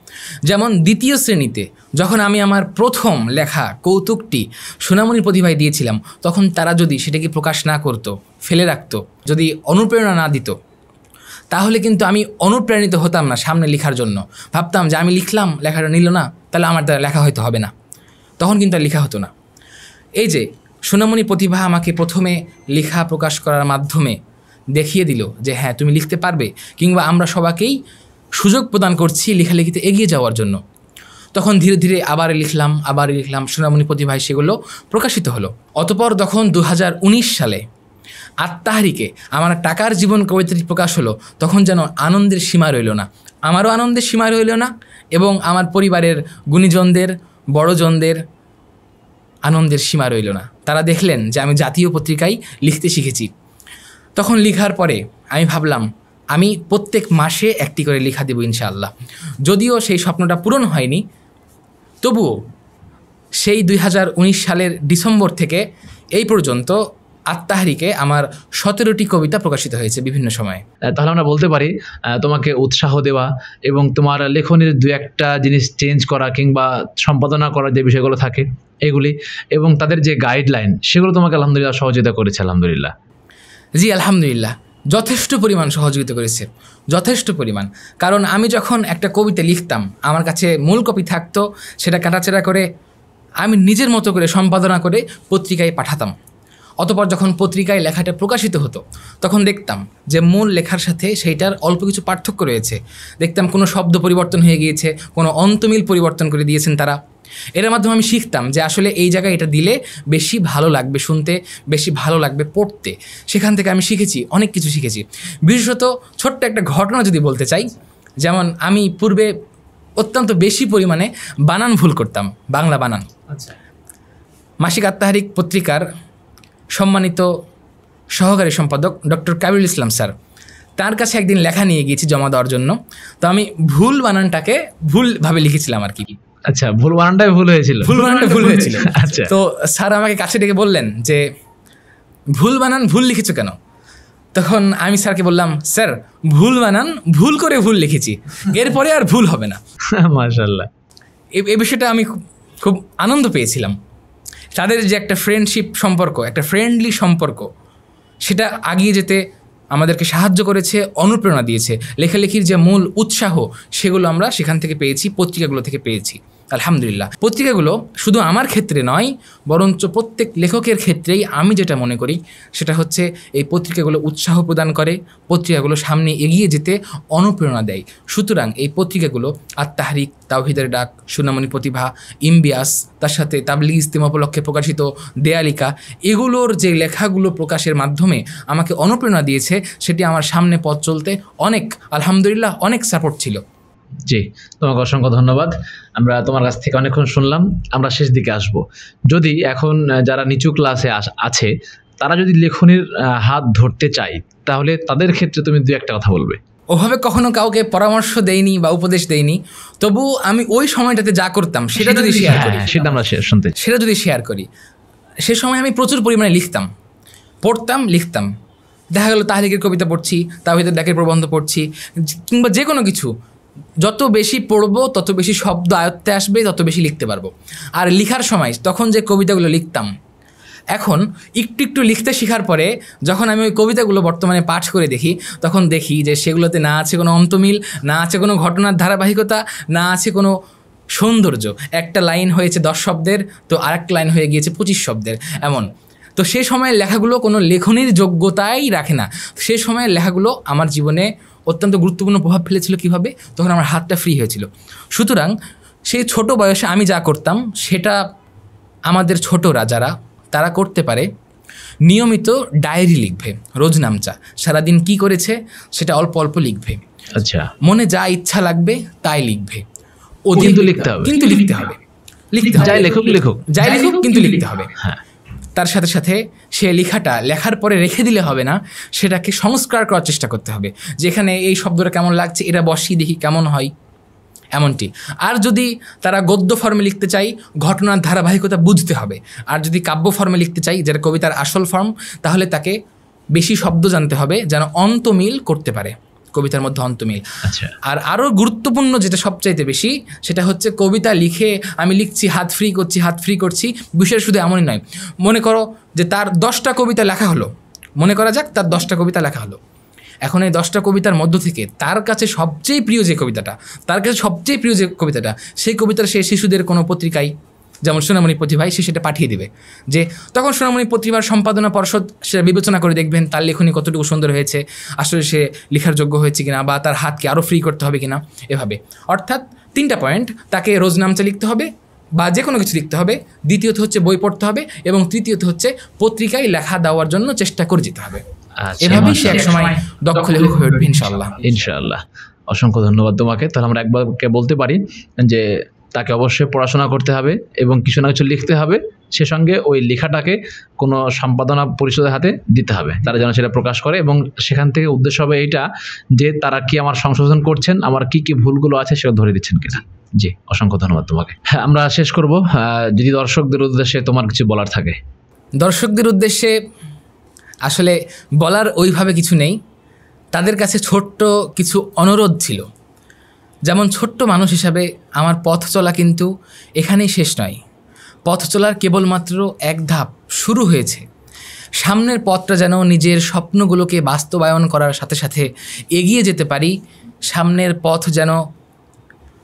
যেমন দ্বিতীয় শ্রেণীতে যখন আমি আমার প্রথম লেখা কৌতুকটি সোনামণি প্রতিভায় দিয়েছিলাম, তখন তারা যদি সেটাকে প্রকাশ না করতো, ফেলে রাখতো, যদি অনুপ্রেরণা না দিত, তাহলে কিন্তু আমি অনুপ্রাণিত হতাম না সামনে লেখার জন্য। ভাবতাম যে আমি লিখলাম, লেখাটা নিল না, তাহলে আমার দ্বারা লেখা হয়তো হবে না, তখন কিন্তু আর লেখা হতো না। এই যে সোনামণি প্রতিভা আমাকে প্রথমে লেখা প্রকাশ করার মাধ্যমে দেখিয়ে দিল যে হ্যাঁ তুমি লিখতে পারবে, কিংবা আমরা সবাইকেই সুযোগ প্রদান করছি লেখালেখিতে এগিয়ে যাওয়ার জন্য। তখন ধীরে ধীরে আবার লিখলাম সোনামণি প্রতিভায় সেগুলো প্রকাশিত হলো। অতপর যখন 2019 সালে আত-তাহরিকে আমার টাকার জীবন কবিতাটি প্রকাশ হলো, তখন যেন আনন্দের সীমা রইল না, আমারও আনন্দের সীমা রইল না, এবং আমার পরিবারের গুণীজনদের, বড়জনদের আনন্দের সীমা রইল না। তারা দেখলেন যে আমি জাতীয় পত্রিকায় লিখতে শিখেছি। তখন লেখার পরে আমি ভাবলাম আমি প্রত্যেক মাসে একটি করে লেখা দেব ইনশাআল্লাহ। যদিও সেই স্বপ্নটা পূরণ হয়নি, তবুও সেই 2019 সালের ডিসেম্বর থেকে এই পর্যন্ত আত-তাহরিকে আমার 17টি কবিতা প্রকাশিত হয়েছে বিভিন্ন সময়ে। তাহলে আমরা বলতে পারি তোমাকে উৎসাহ দেওয়া এবং তোমার লেখনের দু একটা জিনিস চেঞ্জ করা কিংবা সম্পাদনা করার যে বিষয়গুলো থাকে এগুলি, এবং তাদের যে গাইডলাইন সেগুলো তোমাকে আলহামদুলিল্লাহ সহযোগিতা করেছে। আলহামদুলিল্লাহ, জি আলহামদুলিল্লাহ, যথেষ্ট পরিমাণ সহযোগিতা করেছে, যথেষ্ট পরিমাণ। কারণ আমি যখন একটা কবিতা লিখতাম, আমার কাছে মূল কপি থাকতো, সেটা কাটাছেড়া করে আমি নিজের মতো করে সম্পাদনা করে পত্রিকায় পাঠাতাম। অতপর যখন পত্রিকায় লেখাটা প্রকাশিত হতো, তখন দেখতাম যে মূল লেখার সাথে সেইটার অল্প কিছু পার্থক্য রয়েছে। দেখতাম কোনো শব্দ পরিবর্তন হয়ে গিয়েছে, কোনো অন্তমিল পরিবর্তন করে দিয়েছেন তারা। এর মাধ্যমে আমি শিখতাম যে আসলে এই জায়গায় এটা দিলে বেশি ভালো লাগবে শুনতে, বেশি ভালো লাগবে পড়তে। সেখান থেকে আমি শিখেছি, অনেক কিছু শিখেছি। বিশেষত ছোট্ট একটা ঘটনা যদি বলতে চাই, যেমন আমি পূর্বে অত্যন্ত বেশি পরিমাণে বানান ভুল করতাম, বাংলা বানান। আচ্ছা, মাসিক আত-তাহরিক পত্রিকার সম্মানিত সহকারী সম্পাদক ডক্টর কাবিরুল ইসলাম স্যার, তার কাছে একদিন লেখা নিয়ে গিয়েছি জমা দেওয়ার জন্য। তো আমি ভুল বানানটাকে ভুলভাবে লিখেছিলাম আর কি। আচ্ছা, ভুল বানানটাই ভুল হয়েছিল? ভুল বানানটা ভুল হয়েছিল। আচ্ছা, তো স্যার আমাকে কাছে ডেকে বললেন যে ভুল বানান ভুল লিখেছো কেন? তখন আমি স্যারকে বললাম, স্যার ভুল বানান ভুল করে ভুল লিখেছি, এরপরে আর ভুল হবে না। মাশাআল্লাহ, এই বিষয়টা আমি খুব আনন্দ পেয়েছিলাম। তাদের যে একটা ফ্রেন্ডশিপ সম্পর্ক, একটা ফ্রেন্ডলি সম্পর্ক, সেটা আগিয়ে যেতে আমাদেরকে সাহায্য করেছে, অনুপ্রেরণা দিয়েছে। লেখালেখির যে মূল উৎসাহ সেগুলো আমরা সেখান থেকে পেয়েছি, পত্রিকাগুলো থেকে পেয়েছি। আলহামদুলিল্লাহ, পত্রিকাগুলো শুধু আমার ক্ষেত্রে নয়, বরঞ্চ প্রত্যেক লেখকের ক্ষেত্রেই আমি যেটা মনে করি সেটা হচ্ছে এই পত্রিকাগুলো উৎসাহ প্রদান করে, পত্রিকাগুলো সামনে এগিয়ে যেতে অনুপ্রেরণা দেয়। সুতরাং এই পত্রিকাগুলো আত-তাহরিক, তাওহীদের ডাক, সোনামণি প্রতিভা, ইমবিয়াস, তার সাথে তাবলিগ ইজতেমা উপলক্ষে প্রকাশিত দেয়ালিকা, এগুলোর যে লেখাগুলো প্রকাশের মাধ্যমে আমাকে অনুপ্রেরণা দিয়েছে, সেটি আমার সামনে পথ চলতে অনেক আলহামদুলিল্লাহ অনেক সাপোর্ট ছিল। জি, তোমাকে অসংখ্য ধন্যবাদ। আমরা তোমার কাছ থেকে অনেকক্ষণ শুনলাম, আমরা শেষ দিকে আসব। যদি এখন যারা নিচু ক্লাসে আছে তারা যদি লেখনীর হাত ধরতে চায়, তাহলে তাদের ক্ষেত্রে তুমি দু একটা কথা বলবে। ওভাবে কখনো কাউকে পরামর্শ দেইনি বা উপদেশ দেইনি, তবু আমি ওই সময়টাতে যা করতাম সেটা যদি শেয়ার করি, সেটা আমরা শুনতে, সেটা যদি শেয়ার করি, সে সময় আমি প্রচুর পরিমাণে লিখতাম, পড়তাম, লিখতাম। দেখা গেল তাহরিকের কবিতা পড়ছি, তাওহীদের ডাকের প্রবন্ধ পড়ছি, কিংবা যে কোনো কিছু, যত বেশি পড়বো তত বেশি শব্দ আয়ত্তে আসবে, তত বেশি লিখতে পারবো। আর লিখার সময় তখন যে কবিতাগুলো লিখতাম, এখন একটু একটু লিখতে শেখার পরে যখন আমি ওই কবিতাগুলো বর্তমানে পাঠ করে দেখি, তখন দেখি যে সেগুলোতে না আছে কোনো অন্তমিল, না আছে কোনো ঘটনার ধারাবাহিকতা, না আছে কোনো সৌন্দর্য। একটা লাইন হয়েছে 10 শব্দের, তো আরেকটা লাইন হয়ে গিয়েছে 25 শব্দের, এমন। তো সেই সময়ের লেখাগুলো কোনো লেখনির যোগ্যতাই রাখে না। সেই সময়ের লেখাগুলো আমার জীবনে অত্যন্ত গুরুত্বপূর্ণ প্রভাব ফেলেছিল। কীভাবে? তখন আমার হাতটা ফ্রি হয়েছিল। সুতরাং সেই ছোট বয়সে আমি যা করতাম সেটা আমাদের ছোটরা যারা তারা করতে পারে। নিয়মিত ডায়েরি লিখবে, রোজ নামচা, সারাদিন কি করেছে সেটা অল্প অল্প লিখবে। আচ্ছা, মনে যা ইচ্ছা লাগবে তাই লিখবে। কিন্তু লিখতে হবে, কিন্তু লিখতে হবে, লিখতে হবে, যাই লেখক যাই লেখক কিন্তু লিখতে হবে। হ্যাঁ, তার সাথে সাথে সে লেখাটা লেখার পরে রেখে দিলে হবে না, সেটাকে সংস্কার করার চেষ্টা করতে হবে। যেখানে এই শব্দটা কেমন লাগছে, এটা বসিয়ে দেখি কেমন হয়, এমনটি। আর যদি তারা গদ্য ফর্মে লিখতে চাই, ঘটনার ধারাবাহিকতা বুঝতে হবে। আর যদি কাব্য ফর্মে লিখতে চাই, যেটা কবিতার আসল ফর্ম, তাহলে তাকে বেশি শব্দ জানতে হবে যেন অন্তমিল করতে পারে, কবিতার মধ্যে অন্তমিল। আচ্ছা, আর আরও গুরুত্বপূর্ণ যেটা সবচাইতে বেশি, সেটা হচ্ছে কবিতা লিখে আমি লিখছি, হাত ফ্রি করছি। বিষয় শুধু এমনই নয়। মনে করো যে তার 10টা কবিতা লেখা হলো, মনে করা যাক তার 10টা কবিতা লেখা হলো। এখন এই 10টা কবিতার মধ্য থেকে তার কাছে সবচেয়ে প্রিয় যে কবিতাটা, সেই কবিতার সে শিশুদের কোনো পত্রিকায়, যেমন সোনামণি প্রতিভায়, সে সেটা পাঠিয়ে দেবে। যে তখন সোনামণি প্রতিভার সম্পাদনা পর্ষদ সেটা বিবেচনা করে দেখবেন তার লেখনী কতটুকু সুন্দর হয়েছে, আসলে সে লেখার যোগ্য হয়েছে কিনা, বা তার হাতকে আরও ফ্রি করতে হবে কিনা, এভাবে। অর্থাৎ 3টা পয়েন্ট, তাকে রোজ নামচা লিখতে হবে বা যে কোনো কিছু লিখতে হবে, দ্বিতীয়ত হচ্ছে বই পড়তে হবে, এবং তৃতীয়ত হচ্ছে পত্রিকায় লেখা দেওয়ার জন্য চেষ্টা করে যেতে হবে। এভাবেই সে একসময় দক্ষ লেখক হয়ে উঠবে ইনশাআল্লাহ। ইনশাআল্লাহ। অসংখ্য ধন্যবাদ তোমাকে। তাহলে আমরা একবারকে বলতে পারি যে তাকে অবশ্যই পড়াশোনা করতে হবে এবং কিছু না কিছু লিখতে হবে, সে সঙ্গে ওই লেখাটাকে কোনো সম্পাদনা পরিষদের হাতে দিতে হবে, তারা যেন সেটা প্রকাশ করে। এবং সেখান থেকে উদ্দেশ্য হবে এইটা যে তারা কি আমার সংশোধন করছেন, আমার কি কি ভুলগুলো আছে সেটা ধরে দিচ্ছেন কিনা। জি, অসংখ্য ধন্যবাদ তোমাকে। হ্যাঁ, আমরা শেষ করব। যদি দর্শকদের উদ্দেশ্যে তোমার কিছু বলার থাকে। দর্শকদের উদ্দেশ্যে আসলে বলার ওইভাবে কিছু নেই, তাদের কাছে ছোট্ট কিছু অনুরোধ ছিল। যেমন ছোট্ট মানুষ হিসাবে আমার পথ চলা কিন্তু এখানেই শেষ নয়। পথ চলার কেবলমাত্র এক ধাপ শুরু হয়েছে। সামনের পথটা যেন নিজের স্বপ্নগুলোকে বাস্তবায়ন করার সাথে সাথে এগিয়ে যেতে পারি। সামনের পথ যেন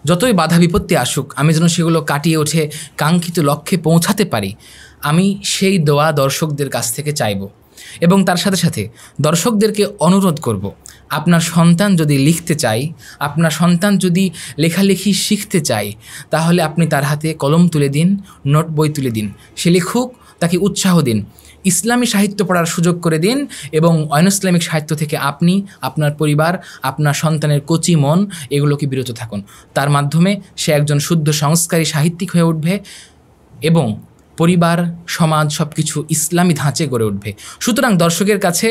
যতই বাধা বিপত্তি আসুক, আমি যেন সেগুলো কাটিয়ে উঠে কাঙ্ক্ষিত লক্ষ্যে পৌঁছাতে পারি, আমি সেই দোয়া দর্শকদের কাছ থেকে চাইব। এবং তার সাথে সাথে দর্শকদেরকে অনুরোধ করব, আপনার সন্তান যদি লিখতে চায়, আপনার সন্তান যদি লেখালেখি শিখতে চায়, তাহলে আপনি তার হাতে কলম তুলে দিন, নোট বই তুলে দিন, সে লিখুক, তাকে উৎসাহ দিন, ইসলামী সাহিত্য পড়ার সুযোগ করে দিন, এবং অন ইসলামিক সাহিত্য থেকে আপনি, আপনার পরিবার, আপনার সন্তানের কচি মন এগুলোকে বিরত থাকুন। তার মাধ্যমে সে একজন শুদ্ধ সংস্কারী সাহিত্যিক হয়ে উঠবে এবং পরিবার, সমাজ সব কিছু ইসলামী ধাঁচে গড়ে উঠবে। সুতরাং দর্শকের কাছে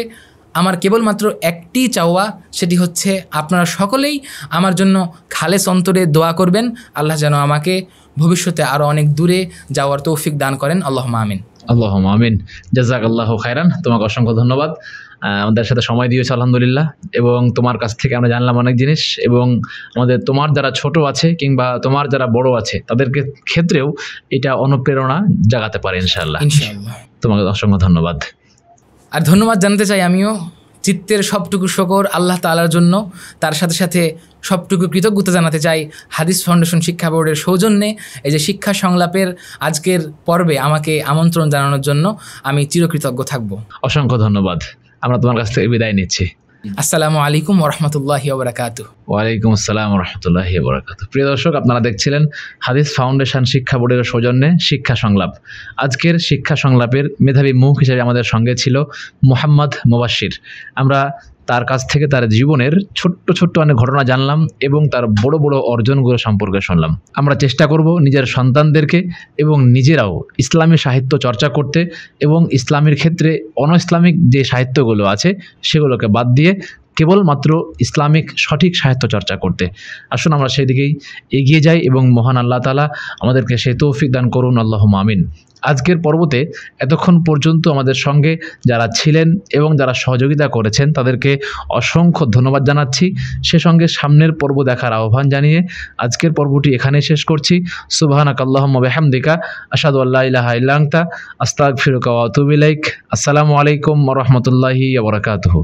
আমার কেবলমাত্র একটি চাওয়া, সেটি হচ্ছে আপনারা সকলেই আমার জন্য খালেস অন্তরে দোয়া করবেন। আল্লাহ যেন আমাকে ভবিষ্যতে আরও অনেক দূরে যাওয়ার তৌফিক দান করেন। আল্লাহুম্মা আমিন। আল্লাহুম্মা আমিন। জাযাকাল্লাহু খাইরান। তোমাকে অসংখ্য ধন্যবাদ। আমাদের সাথে সময় দিয়েছো আলহামদুলিল্লাহ, এবং তোমার কাছ থেকে আমরা জানলাম অনেক জিনিস, এবং তোমার যারা ছোট আছে কিংবা তোমার যারা বড় আছে তাদেরকে ক্ষেত্রেও এটা অনুপ্রেরণা জাগাতে পারে ইনশাআল্লাহ। তোমাকে অসংখ্য ধন্যবাদ। আর ধন্যবাদ জানাতে চাই আমিও, চিত্তের সবটুকু শকর আল্লাহ তাআলার জন্য। তার সাথে সাথে সবটুকু কৃতজ্ঞতা জানাতে চাই হাদিস ফাউন্ডেশন শিক্ষা বোর্ডের সৌজন্যে এই যে শিক্ষা সংলাপের আজকের পর্বে আমাকে আমন্ত্রণ জানানোর জন্য আমি চিরকৃতজ্ঞ থাকব। অসংখ্য ধন্যবাদ। আমরা তোমার কাছ থেকে বিদায় নিচ্ছি। আসসালামু আলাইকুম ওয়া রাহমাতুল্লাহি ওয়া বারাকাতুহু। ওয়ালাইকুম আসসালাম ওয়া রাহমাতুল্লাহি ওয়া বারাকাতুহু। প্রিয় দর্শক, আপনারা দেখছিলেন হাদিস ফাউন্ডেশন শিক্ষা বোর্ডের সৌজন্যে শিক্ষা সংলাপ। আজকের শিক্ষা সংলাপের মেধাবী মুখ হিসেবে আমাদের সঙ্গে ছিল মোহাম্মদ মুবাশশির। আমরা তার কাছ থেকে তার জীবনের ছোট্ট ছোট্ট অনেক ঘটনা জানলাম এবং তার বড় বড় অর্জনগুলো সম্পর্কে শুনলাম। আমরা চেষ্টা করব নিজের সন্তানদেরকে এবং নিজেরাও ইসলামী সাহিত্য চর্চা করতে, এবং ইসলামের ক্ষেত্রে অন ইসলামিক যে সাহিত্যগুলো আছে সেগুলোকে বাদ দিয়ে কেবলমাত্র ইসলামিক সঠিক সাহিত্য চর্চা করতে। আসুন আমরা সেই দিকেই এগিয়ে যাই এবং মহান আল্লাহ তাআলা আমাদেরকে সেই তৌফিক দান করুন, আল্লাহুম্মা আমিন। আজকের পর্বতে এতক্ষণ পর্যন্ত আমাদের সঙ্গে যারা ছিলেন এবং যারা সহযোগিতা করেছেন তাদেরকে অসংখ্য ধন্যবাদ জানাচ্ছি। সে সঙ্গে সামনের পর্ব দেখার আহ্বান জানিয়ে আজকের পর্বটি এখানেই শেষ করছি। সুবহানাকাল্লাহুম্মা বিহামদিকা আশহাদু আল্লা ইলাহা ইল্লা আনতা আস্তাগফিরুকা ওয়া আতুবু ইলাইক। আসসালামু আলাইকুম ওয়া রাহমাতুল্লাহি ওয়া বারাকাতুহু।